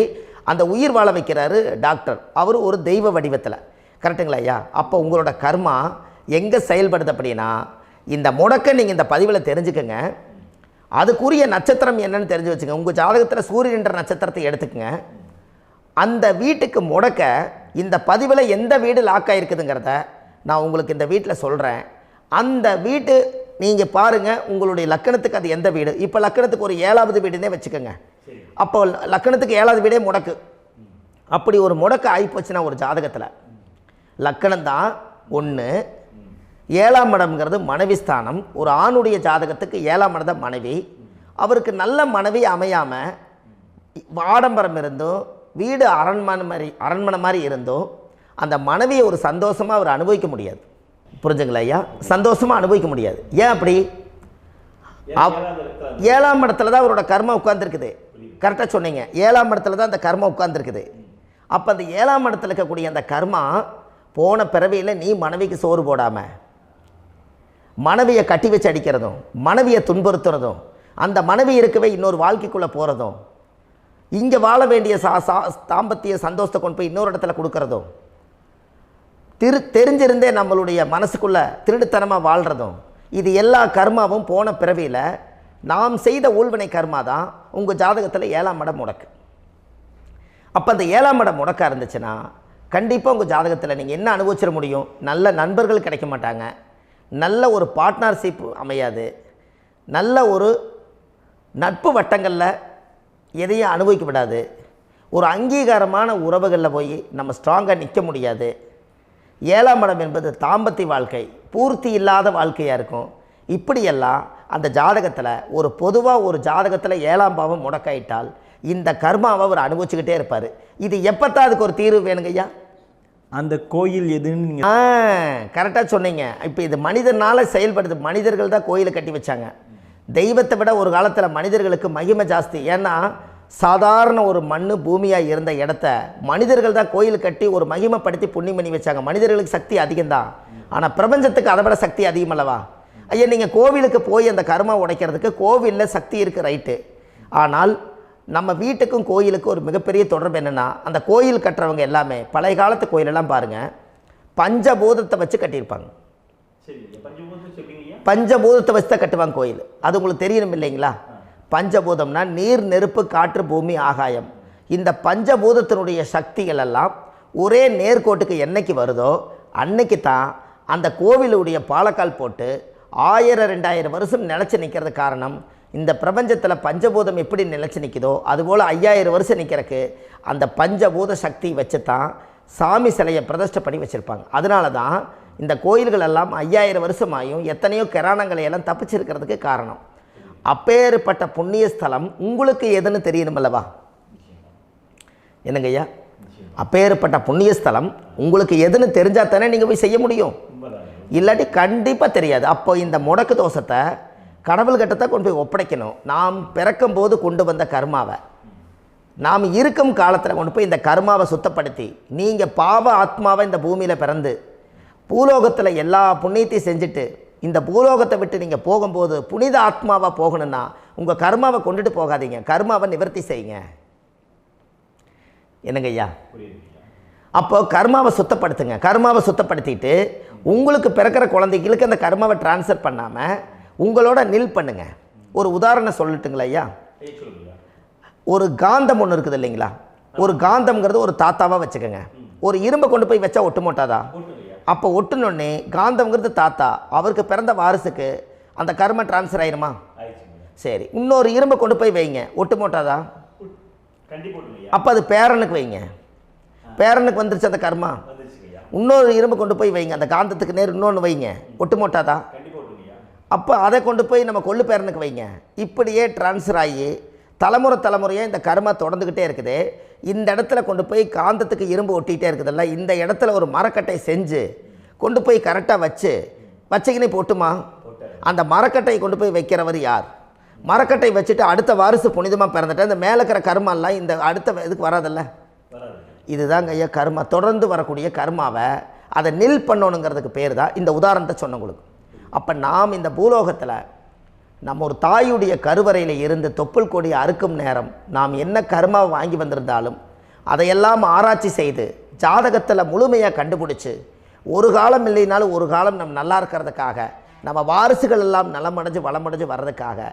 அந்த உயிர் வாழ வைக்கிறாரு டாக்டர். அவர் ஒரு தெய்வ வடிவத்தில். கரெக்டுங்களா ஐயா? அப்போ உங்களோட கர்மா எங்கே செயல்படுது அப்படின்னா, இந்த முடக்க நீங்கள் இந்த பதிவில் தெரிஞ்சுக்கங்க. அதுக்குரிய நட்சத்திரம் என்னன்னு தெரிஞ்சு வச்சுங்க. உங்கள் ஜாதகத்தில் சூரியன் என்ற நட்சத்திரத்தை எடுத்துக்கங்க. அந்த வீட்டுக்கு முடக்க இந்த பதிவில் எந்த வீடு லாக் ஆகிருக்குதுங்கிறத நான் உங்களுக்கு இந்த வீட்டில் சொல்கிறேன். அந்த வீட்டு நீங்கள் பாருங்கள், உங்களுடைய லக்கணத்துக்கு அது எந்த வீடு. இப்போ லக்கணத்துக்கு ஒரு 7வது வீடுன்னே வச்சுக்கோங்க. அப்போ லக்கணத்துக்கு 7வது வீடே முடக்கு. அப்படி ஒரு முடக்கு ஆகிப்போச்சுன்னா ஒரு ஜாதகத்தில் லக்கணம் தான் 1, 7ஆம் இடம்ங்கிறது மனைவி ஸ்தானம். ஒரு ஆணுடைய ஜாதகத்துக்கு 7ஆம் இடம் தான் மனைவி. அவருக்கு நல்ல மனைவி அமையாமல் ஆடம்பரம் இருந்தும் வீடு அரண்மனை மாதிரி இருந்தும் அந்த மனைவியை ஒரு சந்தோஷமாக அவர் அனுபவிக்க முடியாது. புரிஞ்சுங்களா ஐயா? சந்தோஷமாக அனுபவிக்க முடியாது. ஏன் அப்படி? 7ஆம் இடத்துல தான் அவரோட கர்மா உட்கார்ந்துருக்குது. கரெக்டாக சொன்னீங்க. 7ஆம் இடத்துல தான் அந்த கர்மா உட்கார்ந்துருக்குது. அப்போ அந்த 7ஆம் இடத்துல இருக்கக்கூடிய அந்த கர்மா போன பிறவியில் நீ மனைவிக்கு சோறு போடாமல் மனைவியை கட்டி வச்சு அடிக்கிறதும், மனைவியை துன்புறுத்துறதும், அந்த மனைவி இருக்கவே இன்னொரு வாழ்க்கைக்குள்ளே போகிறதும், இங்கே வாழ வேண்டிய தாம்பத்திய சந்தோஷத்தை கொண்டு போய் இன்னொரு இடத்துல கொடுக்கறதும், தெரிஞ்சிருந்தே நம்மளுடைய மனசுக்குள்ளே திருடுத்தனமாக வாழ்கிறதும், இது எல்லா கர்மாவும் போன பிறவியில் நாம் செய்த ஊழ்வினை கர்மா தான் உங்கள் ஜாதகத்தில் 7ஆம் இடம் முடக்கு. அப்போ அந்த 7ஆம் இடம் முடக்கா இருந்துச்சுன்னா கண்டிப்பாக உங்கள் ஜாதகத்தில் நீங்கள் என்ன அனுபவிச்சிட முடியும்? நல்ல நண்பர்கள் கிடைக்க மாட்டாங்க, நல்ல ஒரு பார்ட்னர்ஷிப் அமையாது, நல்ல ஒரு நட்பு வட்டங்களில் எதையும் அனுபவிக்க விடாது, ஒரு அங்கீகாரமான உறவுகளில் போய் நம்ம ஸ்ட்ராங்காக நிற்க முடியாது. 7ஆம் இடம் என்பது தாம்பத்திய வாழ்க்கை, பூர்த்தி இல்லாத வாழ்க்கையாக இருக்கும். இப்படியெல்லாம் அந்த ஜாதகத்தில் ஒரு பொதுவாக ஒரு ஜாதகத்தில் 7ஆம் பாவம் முடக்காயிட்டால் இந்த கர்மாவை அவர் அனுபவிச்சுக்கிட்டே இருப்பார். இது எப்போத்தான் அதுக்கு ஒரு தீர்வு வேணுங்கய்யா? அந்த கோயில் எதுன்னு நீங்கள் கரெக்டாக சொன்னீங்க. இப்போ இது மனிதனால் செயல்படுது. மனிதர்கள் தான் கோயிலை கட்டி வச்சாங்க. தெய்வத்தை விட ஒரு காலத்தில் மனிதர்களுக்கு மகிமை ஜாஸ்தி. ஏன்னா சாதாரண ஒரு மண் பூமியாக இருந்த இடத்த மனிதர்கள் தான் கோயில் கட்டி ஒரு மகிமைப்படுத்தி புண்ணியம் பண்ணி வச்சாங்க. மனிதர்களுக்கு சக்தி அதிகம்தான், ஆனால் பிரபஞ்சத்துக்கு அதை விட சக்தி அதிகம் அல்லவா? ஐயா, நீங்கள் கோவிலுக்கு போய் அந்த கர்மா உடைக்கிறதுக்கு கோவிலில் சக்தி இருக்குது, ரைட்டு. ஆனால் நம்ம வீட்டுக்கும் கோயிலுக்கும் ஒரு மிகப்பெரிய தொடர்பு என்னென்னா, அந்த கோயில் கட்டுறவங்க எல்லாமே பழைய காலத்து கோயிலெல்லாம் பாருங்கள், பஞ்சபூதத்தை வச்சு கட்டியிருப்பாங்க. பஞ்சபூதத்தை வச்சு தான் கட்டுவாங்க கோயில். அது உங்களுக்கு தெரியணும் இல்லைங்களா? பஞ்சபூதம்னா நீர், நெருப்பு, காற்று, பூமி, ஆகாயம். இந்த பஞ்சபூதத்தினுடைய சக்திகள் எல்லாம் ஒரே நேர்கோட்டுக்கு என்னைக்கு வருதோ அன்னைக்கு தான் அந்த கோவிலுடைய பாலக்கால் போட்டு 1000-2000 வருஷம் நிலச்சி நிற்கிறது. காரணம், இந்த பிரபஞ்சத்தில் பஞ்சபூதம் எப்படி நிலச்சி நிற்குதோ அதுபோல் 5000 வருஷம் நிற்கிறதுக்கு அந்த பஞ்சபூத சக்தி வச்சு தான் சாமி சிலையை பிரதிஷ்டை பண்ணி வச்சுருப்பாங்க. அதனால தான் இந்த கோயில்கள் எல்லாம் 5000 வருஷமாயும் எத்தனையோ கிராணங்களை எல்லாம் தப்பிச்சிருக்கிறதுக்கு காரணம். அப்பேற்பட்ட புண்ணிய ஸ்தலம் உங்களுக்கு எதுன்னு தெரியணும் அல்லவா? என்னங்க ஐயா? அப்பேற்பட்ட புண்ணிய ஸ்தலம் உங்களுக்கு எதுன்னு தெரிஞ்சால் தானே நீங்கள் போய் செய்ய முடியும், இல்லாட்டி கண்டிப்பாக தெரியாது. அப்போ இந்த முடக்கு தோஷத்தை கடவுள்கிட்ட கொண்டு போய் ஒப்படைக்கணும். நாம் பிறக்கும் போது கொண்டு வந்த கர்மாவை நாம் இருக்கும் காலத்தில் கொண்டு போய் இந்த கர்மாவை சுத்தப்படுத்தி, நீங்கள் பாவ ஆத்மாவை இந்த பூமியில் பிறந்து பூலோகத்தில் எல்லா புண்ணியத்தையும் செஞ்சுட்டு இந்த பூலோகத்தை விட்டு நீங்கள் போகும்போது புனித ஆத்மாவாக போகணுன்னா உங்கள் கர்மாவை கொண்டுட்டு போகாதீங்க, கர்மாவை நிவர்த்தி செய்யுங்க. என்னங்க ஐயா? அப்போ கர்மாவை சுத்தப்படுத்துங்க. கர்மாவை சுத்தப்படுத்திட்டு உங்களுக்கு பிறக்கிற குழந்தைகளுக்கு அந்த கர்மாவை டிரான்ஸ்ஃபர் பண்ணாமல் உங்களோட நில் பண்ணுங்க. ஒரு உதாரணம் சொல்லட்டுங்களா ஐயா? ஒரு காந்தம் ஒன்று இருக்குது இல்லைங்களா? ஒரு காந்தம்ங்கிறது ஒரு தாத்தாவாக வச்சுக்கோங்க. ஒரு இரும்பை கொண்டு போய் வச்சா ஒட்டு மோட்டாதா? அப்போ ஒட்டுனோடனே காந்தம்ங்கிறது தாத்தா, அவருக்கு பிறந்த வாரிசுக்கு அந்த கர்ம டிரான்ஸ்ஃபர் ஆயிருமா? சரி, இன்னொரு இரும்பை கொண்டு போய் வைங்க, ஒட்டு மோட்டாதா? அப்போ அது பேரனுக்கு வைங்க, பேரனுக்கு வந்துருச்சு அந்த கர்மா. இன்னொரு இரும்பை கொண்டு போய் வைங்க, அந்த காந்தத்துக்கு நேர் இன்னொன்று வைங்க, ஒட்டு மோட்டாதா? அப்போ அதை கொண்டு போய் நம்ம கொள்ளு பேரனுக்கு வைங்க. இப்படியே டிரான்ஸ்ஃபர் ஆகி தலைமுறையாக இந்த கர்மா தொடர்ந்துக்கிட்டே இருக்குது. இந்த இடத்துல கொண்டு போய் காந்தத்துக்கு இரும்பு ஒட்டிகிட்டே இருக்குதுல்ல, இந்த இடத்துல ஒரு மரக்கட்டை செஞ்சு கொண்டு போய் கரெக்டாக வச்சுக்கினே போட்டுமா? அந்த மரக்கட்டையை கொண்டு போய் வைக்கிறவர் யார்? மரக்கட்டை வச்சுட்டு அடுத்த வாரிசு புனிதமாக பிறந்துட்டு அந்த மேலே இருக்கிற கர்மாலாம் இந்த அடுத்த இதுக்கு வராதில்ல. இதுதாங்க ஐயா கர்மா. தொடர்ந்து வரக்கூடிய கர்மாவை அதை நில் பண்ணணுங்கிறதுக்கு பேர் தான் இந்த உதாரணத்தை சொன்னவங்களுக்கு. அப்போ நாம் இந்த பூலோகத்தில் நம்ம ஒரு தாயுடைய கருவறையில் இருந்து தொப்புள் கொடி அறுக்கும் நேரம் நாம் என்ன கர்மாவை வாங்கி வந்திருந்தாலும் அதையெல்லாம் ஆராய்ச்சி செய்து ஜாதகத்தில் முழுமையாக கண்டுபிடிச்சி ஒரு காலம் இல்லைனாலும் ஒரு காலம் நம்ம நல்லா இருக்கிறதுக்காக, நம்ம வாரிசுகள் எல்லாம் நலமடைஞ்சு வளமடைஞ்சு வர்றதுக்காக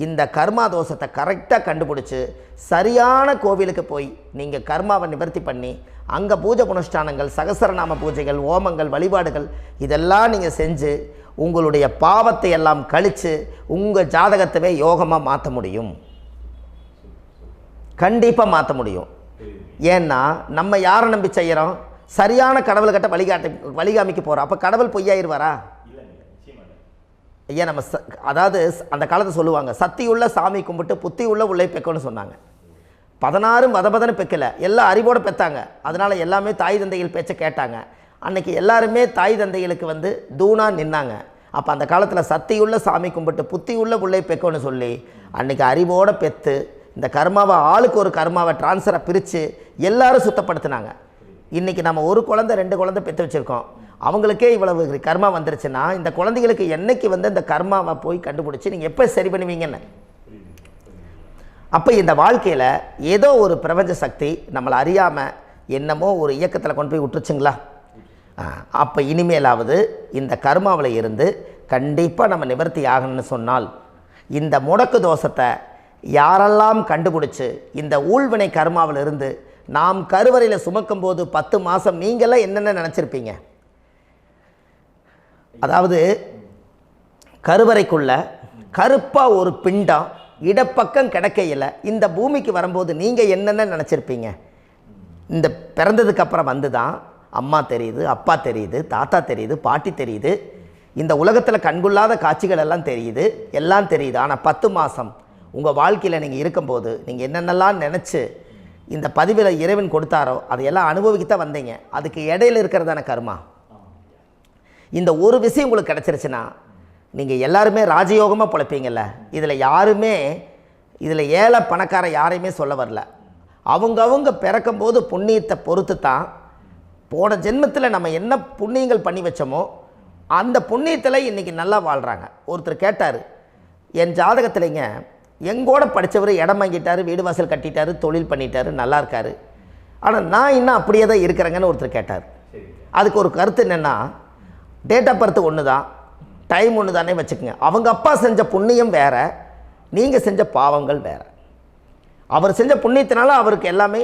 இந்த கர்மா தோஷத்தை கரெக்டாக கண்டுபிடிச்சி சரியான கோவிலுக்கு போய் நீங்கள் கர்மாவை நிவர்த்தி பண்ணி அங்கே பூஜை புனஸ்தானங்கள், சகசரநாம பூஜைகள், ஓமங்கள், வழிபாடுகள் இதெல்லாம் நீங்கள் செஞ்சு உங்களுடைய பாவத்தை எல்லாம் கழித்து உங்கள் ஜாதகத்தவே யோகமாக மாற்ற முடியும். கண்டிப்பாக மாற்ற முடியும். ஏன்னா நம்ம யாரை நம்பி செய்கிறோம்? சரியான கடவுள்கிட்ட வழிகாமிக்க போகிறோம். அப்போ கடவுள் பொய்யாயிருவாரா? ஐயா நம்ம அதாவது அந்த காலத்தை சொல்லுவாங்க, சத்தியுள்ள சாமி கும்பிட்டு புத்தி உள்ள உள்ளே பெக்கணும்னு சொன்னாங்க. 16 வதபதன்னு பெக்கலை, எல்லாம் அறிவோடு பெற்றாங்க. அதனால் எல்லாமே தாய் தந்தைகள் பேச்சை கேட்டாங்க. அன்றைக்கி எல்லாருமே தாய் தந்தைகளுக்கு தூணாக நின்னாங்க. அப்போ அந்த காலத்தில் சத்தியுள்ள சாமி கும்பிட்டு புத்தி உள்ள உள்ளே பெக்கணும்னு சொல்லி அன்றைக்கி அறிவோடு பெற்று இந்த கர்மாவை ஆளுக்கு ஒரு கர்மாவை டிரான்ஸ்ஃபரை பிரித்து எல்லாரும் சுத்தப்படுத்தினாங்க. இன்றைக்கி நம்ம ஒரு குழந்தை 2 குழந்தை பெற்று வச்சுருக்கோம். அவங்களுக்கே இவ்வளவு கர்மா வந்துருச்சுன்னா இந்த குழந்தைகளுக்கு என்னைக்கு இந்த கர்மாவை போய் கண்டுபிடிச்சி நீங்கள் எப்போ சரி பண்ணுவீங்கன்னு. அப்போ இந்த வாழ்க்கையில் ஏதோ ஒரு பிரபஞ்ச சக்தி நம்மளை அறியாமல் என்னமோ ஒரு இயக்கத்தில் கொண்டு போய் விட்டுருச்சுங்களா? அப்போ இனிமேலாவது இந்த கர்மாவில் இருந்து கண்டிப்பாக நம்ம நிவர்த்தி ஆகணும்னு சொன்னால் இந்த முடக்கு தோஷத்தை யாரெல்லாம் கண்டுபிடிச்சி இந்த ஊழ்வினை கர்மாவில் இருந்து நாம் கருவறையில் சுமக்கும் போது 10 மாதம் நீங்களாம் என்னென்ன நினச்சிருப்பீங்க? அதாவது கருவறைக்குள்ள கருப்பாக ஒரு பிண்டம் இடப்பக்கம் கிடக்கையில் இந்த பூமிக்கு வரும்போது நீங்கள் என்னென்ன நினச்சிருப்பீங்க? இந்த பிறந்ததுக்கு அப்புறம் வந்து தான் அம்மா தெரியுது, அப்பா தெரியுது, தாத்தா தெரியுது, பாட்டி தெரியுது, இந்த உலகத்தில் கண்கொள்ளாத காட்சிகள் எல்லாம் தெரியுது, எல்லாம் தெரியுது. ஆனால் 10 மாதம் உங்கள் வாழ்க்கையில் நீங்கள் இருக்கும்போது நீங்கள் என்னென்னலாம் நினச்சி இந்த பதிவில் இறைவன் கொடுத்தாரோ அதையெல்லாம் அனுபவிக்கத்தான் வந்தீங்க. அதுக்கு இடையில இருக்கிறதான கர்மா. இந்த ஒரு விஷயம் உங்களுக்கு கிடச்சிருச்சுன்னா நீங்கள் எல்லாருமே ராஜயோகமாக பிழைப்பீங்கள்ல. இதில் ஏழை பணக்கார யாரையுமே சொல்ல வரல. அவங்க பிறக்கும்போது புண்ணியத்தை பொறுத்து தான் போன ஜென்மத்தில் நம்ம என்ன புண்ணியங்கள் பண்ணி வச்சோமோ அந்த புண்ணியத்தில் இன்றைக்கி நல்லா வாழ்கிறாங்க. ஒருத்தர் கேட்டார், என் ஜாதகத்தில்ங்க எங்கூட படித்தவர் இடம் வாங்கிட்டார், வீடு வாசல் கட்டிட்டார், தொழில் பண்ணிட்டார், நல்லா இருக்கார், ஆனால் நான் இன்னும் அப்படியே தான் இருக்கிறேங்கன்னு ஒருத்தர் கேட்டார். அதுக்கு ஒரு கருத்து என்னென்னா, டேட் ஆஃப் பர்த் ஒன்று தான், டைம் ஒன்று தானே வச்சுக்கோங்க. அவங்க அப்பா செஞ்ச புண்ணியம் வேறு, நீங்கள் செஞ்ச பாவங்கள் வேறு. அவர் செஞ்ச புண்ணியத்தினால அவருக்கு எல்லாமே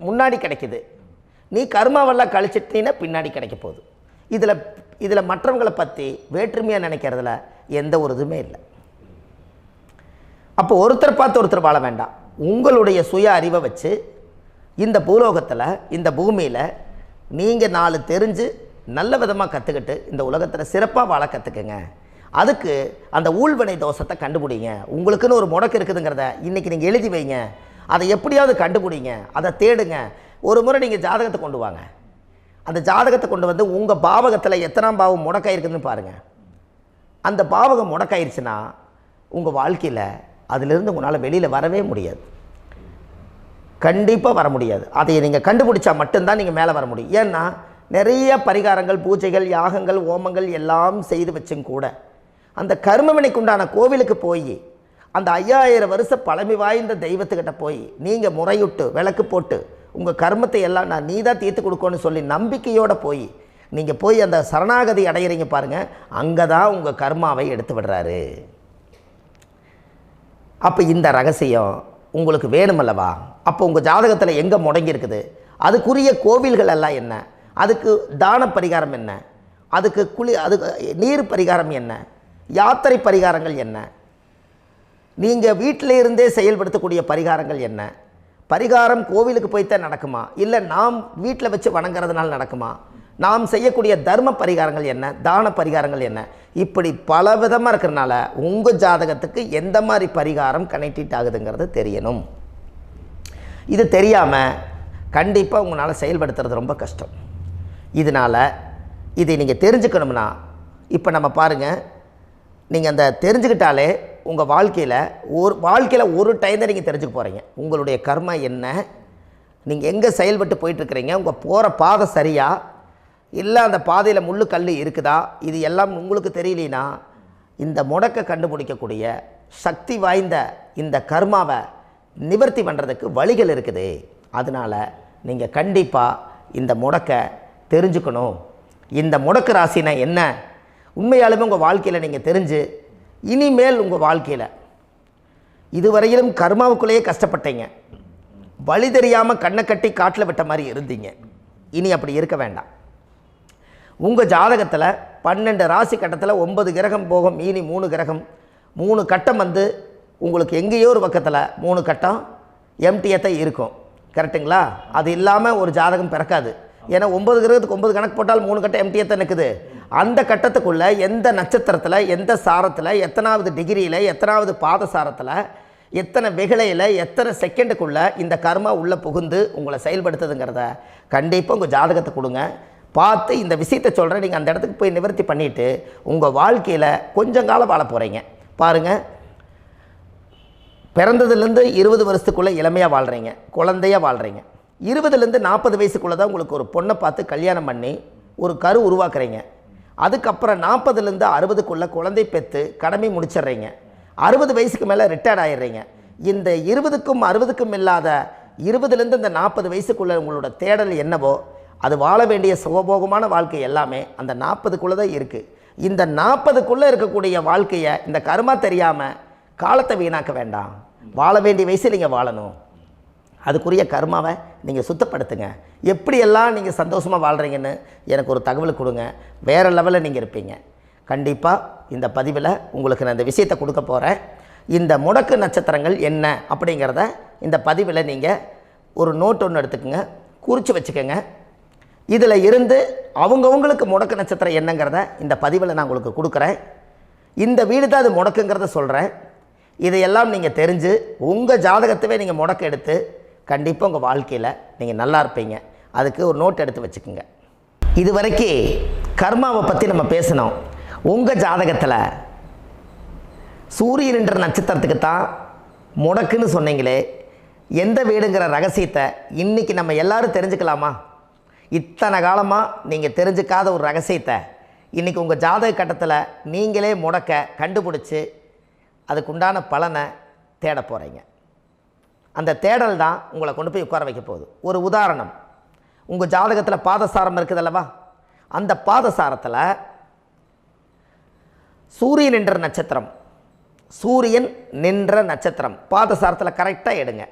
முன்னாடி கிடைக்கிது. நீ கர்மாவெல்லாம் கழிச்சிட்டினா பின்னாடி கிடைக்க போகுது. இதில் மற்றவங்களை பற்றி வேற்றுமையாக நினைக்கிறதுல எந்த ஒரு இதுவுமே இல்லை. அப்போ ஒருத்தர் பார்த்து ஒருத்தர் வாழ வேண்டாம். உங்களுடைய சுய அறிவை வச்சு இந்த பூலோகத்தில் இந்த பூமியில் நீங்கள் 4 தெரிஞ்சு நல்ல விதமாக கற்றுக்கிட்டு இந்த உலகத்தில் சிறப்பாக வாழ கற்றுக்குங்க. அதுக்கு அந்த ஊழ்வினை தோஷத்தை கண்டுபிடிங்க. உங்களுக்குன்னு ஒரு முடக்கு இருக்குதுங்கிறத இன்றைக்கி நீங்கள் எழுதி வைங்க. அதை எப்படியாவது கண்டுபிடிங்க, அதை தேடுங்க. ஒரு முறை நீங்கள் ஜாதகத்தை கொண்டு வாங்க. அந்த ஜாதகத்தை கொண்டு வந்து உங்கள் பாவகத்தில் எத்தனாம் பாவம் முடக்காயிருக்குதுன்னு பாருங்கள். அந்த பாவகம் முடக்காயிருச்சுன்னா உங்கள் வாழ்க்கையில் அதிலிருந்து உங்களால் வெளியில் வரவே முடியாது, கண்டிப்பாக வர முடியாது. அதை நீங்கள் கண்டுபிடிச்சா மட்டும்தான் நீங்கள் மேலே வர முடியும். ஏன்னா நிறைய பரிகாரங்கள், பூஜைகள், யாகங்கள், ஓமங்கள் எல்லாம் செய்து வச்சும் கூட அந்த கர்மவினைக்கு உண்டான கோவிலுக்கு போய் அந்த 5000 வருஷ பழமை வாய்ந்த தெய்வத்துக்கிட்ட போய் நீங்கள் முறையிட்டு விளக்கு போட்டு உங்கள் கர்மத்தை எல்லாம் நான் நீ தான் தீர்த்து கொடுக்கணும்னு சொல்லி நம்பிக்கையோடு நீங்கள் போய் அந்த சரணாகதி அடையிறீங்க பாருங்கள், அங்கே தான் உங்கள் கர்மாவை எடுத்து விடுறாரு. அப்போ இந்த ரகசியம் உங்களுக்கு வேணுமல்லவா? அப்போ உங்கள் ஜாதகத்தில் எங்கே முடங்கி அதுக்குரிய கோவில்கள் எல்லாம் என்ன, அதுக்கு தான பரிகாரம் என்ன, அதுக்கு நீர் பரிகாரம் என்ன, யாத்திரை பரிகாரங்கள் என்ன, நீங்கள் வீட்டில் இருந்தே செயல்படுத்தக்கூடிய பரிகாரங்கள் என்ன, பரிகாரம் கோவிலுக்கு போய்த்தான் நடக்குமா, இல்லை நாம் வீட்டில் வச்சு வணங்குறதுனால நடக்குமா, நாம் செய்யக்கூடிய தர்ம பரிகாரங்கள் என்ன, தான பரிகாரங்கள் என்ன, இப்படி பல விதமாக இருக்கிறனால உங்கள் ஜாதகத்துக்கு எந்த மாதிரி பரிகாரம் கனெக்ட் ஆகுதுங்கிறது தெரியணும். இது தெரியாமல் கண்டிப்பாக உங்களால் செயல்படுத்துறது ரொம்ப கஷ்டம். இதனால் இதை நீங்கள் தெரிஞ்சுக்கணும்னா இப்போ நம்ம பாருங்கள், நீங்கள் அந்த தெரிஞ்சுக்கிட்டாலே உங்கள் வாழ்க்கையில் ஒரு டைம் தான் நீங்கள் தெரிஞ்சுக்க போகிறீங்க. உங்களுடைய கர்மா என்ன, நீங்கள் எங்கே செயல்பட்டு போயிட்டுருக்கிறீங்க, உங்கள் போகிற பாதை சரியா இல்லை அந்த பாதையில் முள்ளு கல் இருக்குதா, இது எல்லாம் உங்களுக்கு தெரியலனா இந்த முடக்கை கண்டுபிடிக்கக்கூடிய சக்தி வாய்ந்த இந்த கர்மாவை நிவர்த்தி பண்ணுறதுக்கு வழிகள் இருக்குது. அதனால் நீங்கள் கண்டிப்பாக இந்த முடக்கை தெரிஞ்சுக்கணும். இந்த முடக்கு ராசினா என்ன உண்மையாலுமே உங்கள் வாழ்க்கையில் நீங்கள் தெரிஞ்சு இனிமேல் உங்கள் வாழ்க்கையில் இதுவரையிலும் கர்மாவுக்குள்ளேயே கஷ்டப்பட்டீங்க, வழி தெரியாமல் கண்ணை கட்டி காட்டில் விட்ட மாதிரி இருந்தீங்க. இனி அப்படி இருக்க வேண்டாம். உங்கள் ஜாதகத்தில் 12 ராசி கட்டத்தில் 9 கிரகம் போகும், மீனி 3 கிரகம், 3 கட்டம் உங்களுக்கு எங்கேயோ ஒரு பக்கத்தில் 3 கட்டம் எம்டியாக தான் இருக்கும். கரெக்டுங்களா? அது இல்லாமல் ஒரு ஜாதகம் பிறக்காது. ஏன்னா 9 கிரகத்துக்கு 9 கணக்கு போட்டால் 3 கட்டம் எம்டியாக தான் நிற்குது. அந்த கட்டத்துக்குள்ளே எந்த நட்சத்திரத்தில், எந்த சாரத்தில், எத்தனாவது டிகிரியில், எத்தனாவது பாதசாரத்தில், எத்தனை வெகுளையில், எத்தனை செகண்டுக்குள்ளே இந்த கர்மா உள்ளே புகுந்து உங்களை செயல்படுத்துதுங்கிறத கண்டிப்பாக உங்கள் ஜாதகத்தை கொடுங்க. பார்த்து இந்த விஷயத்தை சொல்கிறேன், நீங்கள் அந்த இடத்துக்கு போய் நிவர்த்தி பண்ணிவிட்டு உங்கள் வாழ்க்கையில் கொஞ்சம் காலம் வாழ போகிறீங்க. பாருங்கள், பிறந்ததுலேருந்து 20 வருஷத்துக்குள்ளே இளமையாக வாழ்கிறீங்க, குழந்தையாக வாழ்கிறீங்க. 20லேருந்து 40 வயசுக்குள்ளே தான் உங்களுக்கு ஒரு பொண்ணை பார்த்து கல்யாணம் பண்ணி ஒரு கரு உருவாக்குறீங்க. அதுக்கப்புறம் 40லேருந்து 60க்குள்ளே குழந்தை பெற்று கடமை முடிச்சிடுறீங்க. 60 வயசுக்கு மேலே ரிட்டையர்ட் ஆகிடுறீங்க. இந்த 20க்கும் 60க்கும் இல்லாத 20லேருந்து இந்த 40 வயசுக்குள்ளே உங்களோட தேடல் என்னவோ அது வாழ வேண்டிய சுகபோகமான வாழ்க்கை எல்லாமே அந்த 40க்குள்ளே தான் இருக்குது. இந்த 40க்குள்ளே இருக்கக்கூடிய வாழ்க்கையை இந்த கர்மா தெரியாமல் காலத்தை வீணாக்க வேண்டாம். வாழ வேண்டிய வயசில் நீங்கள் வாழணும். அதுக்குரிய கர்மாவை நீங்கள் சுத்தப்படுத்துங்க. எப்படியெல்லாம் நீங்கள் சந்தோஷமாக வாழ்கிறீங்கன்னு எனக்கு ஒரு தகவல் கொடுங்க. வேறு லெவலில் நீங்கள் இருப்பீங்க. கண்டிப்பாக இந்த பதிவில் உங்களுக்கு நான் இந்த விஷயத்தை கொடுக்க போகிறேன். இந்த முடக்கு நட்சத்திரங்கள் என்ன அப்படிங்கிறத இந்த பதிவில் நீங்கள் ஒரு நோட் ஒன்று எடுத்துக்கோங்க, குறித்து வச்சுக்கோங்க. இதில் இருந்து அவங்கவுங்களுக்கு முடக்கு நட்சத்திரம் என்னங்கிறத இந்த பதிவில் நான் உங்களுக்கு கொடுக்குறேன். இந்த வீடு தான் அது முடக்குங்கிறத சொல்கிறேன். இதையெல்லாம் நீங்கள் தெரிஞ்சு உங்கள் ஜாதகத்தவே நீங்கள் முடக்கு எடுத்து கண்டிப்பாக உங்கள் வாழ்க்கையில் நீங்கள் நல்லா இருப்பீங்க. அதுக்கு ஒரு நோட் எடுத்து வச்சுக்கோங்க. இது வரைக்கும் கர்மாவை பற்றி நம்ம பேசினோம். உங்கள் ஜாதகத்தில் சூரியன் என்ற நட்சத்திரத்துக்கு தான் முடக்குன்னு சொன்னீங்களே, எந்த வீடுங்கிற ரகசியத்தை இன்றைக்கி நம்ம எல்லோரும் தெரிஞ்சுக்கலாமா? இத்தனை காலமாக நீங்கள் தெரிஞ்சுக்காத ஒரு ரகசியத்தை இன்றைக்கி உங்கள் ஜாதக கட்டத்தில் நீங்களே முடக்க கண்டுபிடிச்சி அதுக்குண்டான பலனை தேட போகிறீங்க. அந்த தேடல் தான் உங்களை கொண்டு போய் உட்கார வைக்க போகுது. ஒரு உதாரணம், உங்கள் ஜாதகத்தில் பாதசாரம் இருக்குது அல்லவா? அந்த பாதசாரத்தில் சூரியன் என்ற நட்சத்திரம், சூரியன் நின்ற நட்சத்திரம் பாதசாரத்தில் கரெக்டாக எடுங்க.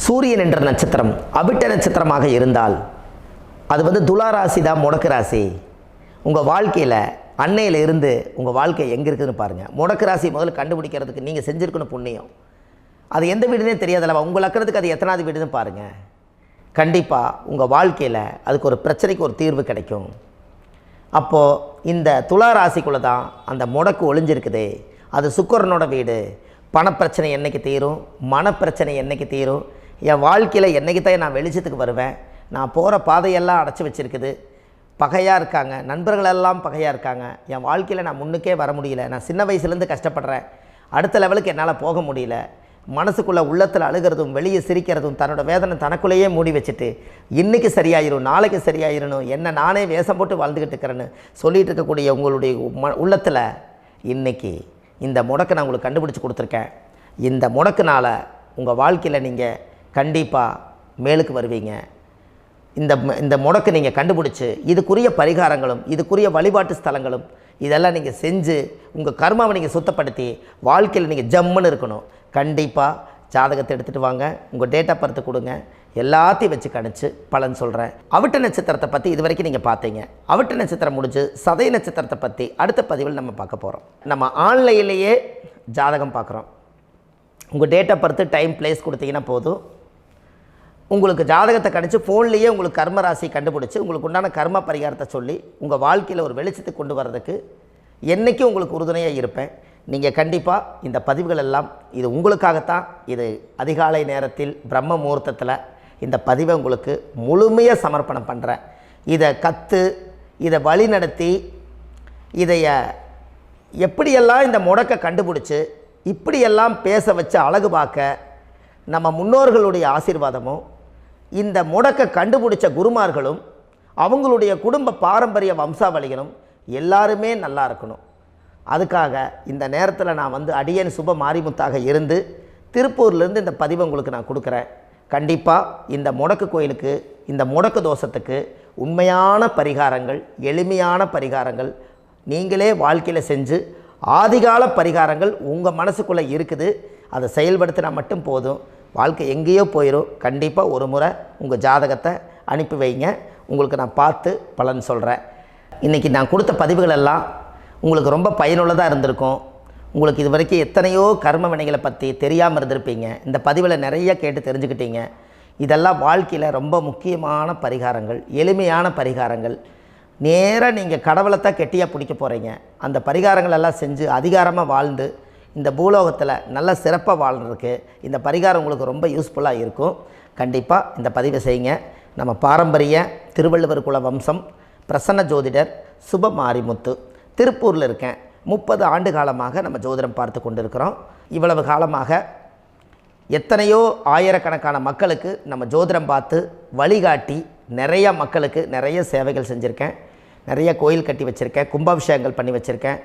சூரியன் என்ற நட்சத்திரம் அவிட்ட நட்சத்திரமாக இருந்தால் அது துலா ராசி தான் முடக்கு ராசி. உங்கள் வாழ்க்கையில் அன்னையில் இருந்து உங்கள் வாழ்க்கை எங்கே இருக்குதுன்னு பாருங்கள். முடக்கு ராசி முதல்ல கண்டுபிடிக்கிறதுக்கு நீங்கள் செஞ்சுருக்கணும் புண்ணியம். அது எந்த வீடுனே தெரியாதல்லவா? உங்கள் லக்கணத்துக்கு அது எத்தனாவது வீடுன்னு பாருங்கள். கண்டிப்பாக உங்கள் வாழ்க்கையில் அதுக்கு ஒரு பிரச்சனைக்கு ஒரு தீர்வு கிடைக்கும். அப்போது இந்த துலா ராசிக்குள்ளே தான் அந்த முடக்கு ஒளிஞ்சிருக்குது. அது சுக்கிரனோட வீடு. பணப்பிரச்சனை என்றைக்கு தீரும், மனப்பிரச்சனை என்றைக்கு தீரும், என் வாழ்க்கையில் என்றைக்கு தான் நான் வெளிச்சத்துக்கு வருவேன், நான் போகிற பாதையெல்லாம் அடைச்சி வச்சுருக்குது, பகையாக இருக்காங்க, நண்பர்களெல்லாம் பகையாக இருக்காங்க, என் வாழ்க்கையில் நான் முன்னுக்கே வர முடியல, நான் சின்ன வயசுலேருந்து கஷ்டப்படுறேன், அடுத்த லெவலுக்கு என்னால் போக முடியல, மனசுக்குள்ளே உள்ளத்தில் அழுகிறதும் வெளியே சிரிக்கிறதும் தன்னோட வேதனை தனக்குள்ளேயே மூடி வச்சுட்டு இன்றைக்கி சரியாயிரும் நாளைக்கு சரியாயிரணும் என்ன நானே வேஷம் போட்டு வாழ்ந்துக்கிட்டு இருக்கிறேன்னு சொல்லிகிட்டு இருக்கக்கூடிய உங்களுடைய உள்ளத்தில் இன்றைக்கி இந்த முடக்கை நான் உங்களுக்கு கண்டுபிடிச்சி கொடுத்துருக்கேன். இந்த முடக்குனால் உங்கள் வாழ்க்கையில் நீங்கள் கண்டிப்பாக மேலுக்கு வருவீங்க. இந்த முடக்கு நீங்கள் கண்டுபிடிச்சி இதுக்குரிய பரிகாரங்களும் இதுக்குரிய வழிபாட்டு ஸ்தலங்களும் இதெல்லாம் நீங்கள் செஞ்சு உங்கள் கர்மாவை நீங்கள் சுத்தப்படுத்தி வாழ்க்கையில் நீங்கள் ஜம்முன்னு இருக்கணும். கண்டிப்பாக ஜாதகத்தை எடுத்துகிட்டு வாங்க, உங்கள் டேட் ஆஃப் பர்த் கொடுங்க, எல்லாத்தையும் வச்சு கணிச்சு பலன் சொல்கிறேன். அவிட்ட நட்சத்திரத்தை பற்றி இது வரைக்கும் நீங்கள் பார்த்தீங்க. அவிட்ட நட்சத்திரம் முடிஞ்சு சதய நட்சத்திரத்தை பற்றி அடுத்த பதிவில் நம்ம பார்க்க போகிறோம். நம்ம ஆன்லைன்லேயே ஜாதகம் பார்க்குறோம். உங்கள் date of birth time place கொடுத்தீங்கன்னா போதும், உங்களுக்கு ஜாதகத்தை கணிச்சு ஃபோன்லேயே உங்களுக்கு கர்ம ராசி கண்டுபிடிச்சி உங்களுக்கு உண்டான கர்ம பரிகாரத்தை சொல்லி உங்கள் வாழ்க்கையில் ஒரு வெளிச்சத்துக்கு கொண்டு வர்றதுக்கு என்றைக்கும் உங்களுக்கு உறுதுணையாக இருப்பேன். நீங்கள் கண்டிப்பாக இந்த பதிவுகள் எல்லாம் இது உங்களுக்காகத்தான். இது அதிகாலை நேரத்தில் பிரம்ம முகூர்த்தத்தில் இந்த பதிவை உங்களுக்கு முழுமையாக சமர்ப்பணம் பண்ணுறேன். இதை கற்று இதை வழி நடத்தி இதைய எப்படியெல்லாம் இந்த முடக்கை கண்டுபிடிச்சி இப்படியெல்லாம் பேச வச்சு அழகு பார்க்க நம்ம முன்னோர்களுடைய ஆசீர்வாதமும் இந்த முடக்கை கண்டுபிடிச்ச குருமார்களும் அவங்களுடைய குடும்ப பாரம்பரிய வம்சாவளிகளும் எல்லாருமே நல்லா இருக்கணும். அதுக்காக இந்த நேரத்தில் நான் அடியேன் சுப மாரிமுத்தாக இருந்து திருப்பூர்லேருந்து இந்த பதிவை உங்களுக்கு நான் கொடுக்குறேன். கண்டிப்பாக இந்த முடக்கு கோயிலுக்கு இந்த முடக்கு தோஷத்துக்கு உண்மையான பரிகாரங்கள், எளிமையான பரிகாரங்கள் நீங்களே வாழ்க்கையில் செஞ்சு ஆதிகால பரிகாரங்கள் உங்கள் மனசுக்குள்ளே இருக்குது. அதை செயல்படுத்தினா மட்டும் போதும், வாழ்க்கை எங்கேயோ போயிடும். கண்டிப்பாக ஒரு முறை உங்கள் ஜாதகத்தை அனுப்பி வைங்க, உங்களுக்கு நான் பார்த்து பலன் சொல்கிறேன். இன்றைக்கி நான் கொடுத்த பதிவுகள் எல்லாம் உங்களுக்கு ரொம்ப பயனுள்ளதாக இருந்திருக்கும். உங்களுக்கு இது வரைக்கும் எத்தனையோ கர்ம வினைகளை பற்றி தெரியாமல் இருந்திருப்பீங்க. இந்த பதிவில் நிறைய கேட்டு தெரிஞ்சுக்கிட்டீங்க. இதெல்லாம் வாழ்க்கையில் ரொம்ப முக்கியமான பரிகாரங்கள், எளிமையான பரிகாரங்கள். நேராக நீங்கள் கடவுளைத்தான் கெட்டியாக பிடிக்க போகிறீங்க. அந்த பரிகாரங்கள் எல்லாம் செஞ்சு அதிகாரமாக வாழ்ந்து இந்த பூலோகத்தில் நல்ல சிறப்பாக வாழ்கிறதுக்கு இந்த பரிகாரம் உங்களுக்கு ரொம்ப யூஸ்ஃபுல்லாக இருக்கும். கண்டிப்பாக இந்த பதிவை செய்யுங்க. நம்ம பாரம்பரிய திருவள்ளுவர் குல வம்சம் பிரசன்ன ஜோதிடர் சுப மாரிமுத்து, திருப்பூரில் இருக்கேன். 30 ஆண்டு காலமாக நம்ம ஜோதிடம் பார்த்து கொண்டு இருக்கிறோம். இவ்வளவு காலமாக எத்தனையோ ஆயிரக்கணக்கான மக்களுக்கு நம்ம ஜோதிடம் பார்த்து வழிகாட்டி நிறையா மக்களுக்கு நிறைய சேவைகள் செஞ்சுருக்கேன். நிறைய கோயில் கட்டி வச்சுருக்கேன், கும்பாபிஷேகங்கள் பண்ணி வச்சுருக்கேன்,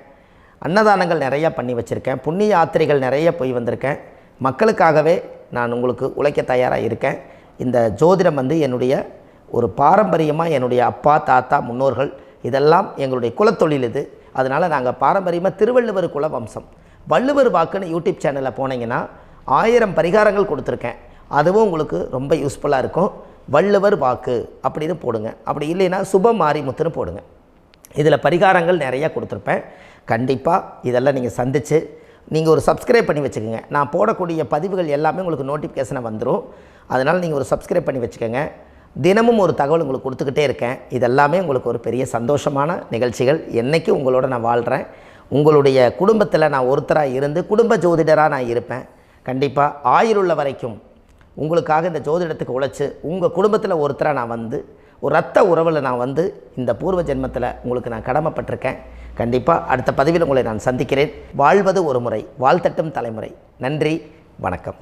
அன்னதானங்கள் நிறையா பண்ணி வச்சுருக்கேன், புண்ணிய யாத்திரைகள் நிறைய போய் வந்திருக்கேன். மக்களுக்காகவே நான் உங்களுக்கு உழைக்க தயாராக இருக்கேன். இந்த ஜோதிடம் என்னுடைய ஒரு பாரம்பரியமாக என்னுடைய அப்பா தாத்தா முன்னோர்கள் இதெல்லாம் எங்களுடைய குலத்தொழில் இது. அதனால் நாங்கள் பாரம்பரியமாக திருவள்ளுவர் குல வம்சம். வள்ளுவர் வாக்குன்னு யூடியூப் சேனலில் போனீங்கன்னா 1000 பரிகாரங்கள் கொடுத்துருக்கேன். அதுவும் உங்களுக்கு ரொம்ப யூஸ்ஃபுல்லாக இருக்கும். வள்ளுவர் வாக்கு அப்படின்னு போடுங்க. அப்படி இல்லைன்னா சுப மாரிமுத்துன்னு போடுங்க. இதில் பரிகாரங்கள் நிறையா கொடுத்துருப்பேன். கண்டிப்பாக இதெல்லாம் நீங்கள் சந்தித்து நீங்கள் ஒரு சப்ஸ்கிரைப் பண்ணி வச்சுக்கோங்க. நான் போடக்கூடிய பதிவுகள் எல்லாமே உங்களுக்கு நோட்டிஃபிகேஷனை வந்துடும். அதனால் நீங்கள் ஒரு சப்ஸ்கிரைப் பண்ணி வச்சுக்கோங்க. தினமும் ஒரு தகவல் உங்களுக்கு கொடுத்துக்கிட்டே இருக்கேன். இதெல்லாமே உங்களுக்கு ஒரு பெரிய சந்தோஷமான நிகழ்ச்சிகள். என்றைக்கும் உங்களோட நான் வாழ்கிறேன். உங்களுடைய குடும்பத்தில் நான் ஒருத்தராக இருந்து குடும்ப ஜோதிடராக நான் இருப்பேன். கண்டிப்பாக ஆயுளுள்ள வரைக்கும் உங்களுக்காக இந்த ஜோதிடத்துக்கு உழைச்சி உங்கள் குடும்பத்தில் ஒருத்தராக நான் வந்து ஒரு ரத்த உறவில் நான் வந்து இந்த பூர்வ ஜென்மத்தில் உங்களுக்கு நான் கடமைப்பட்டிருக்கேன். கண்டிப்பாக அடுத்த பதிவில் உங்களை நான் சந்திக்கிறேன். வாழ்வது ஒரு முறை, வாழ்த்தட்டும் தலைமுறை. நன்றி, வணக்கம்.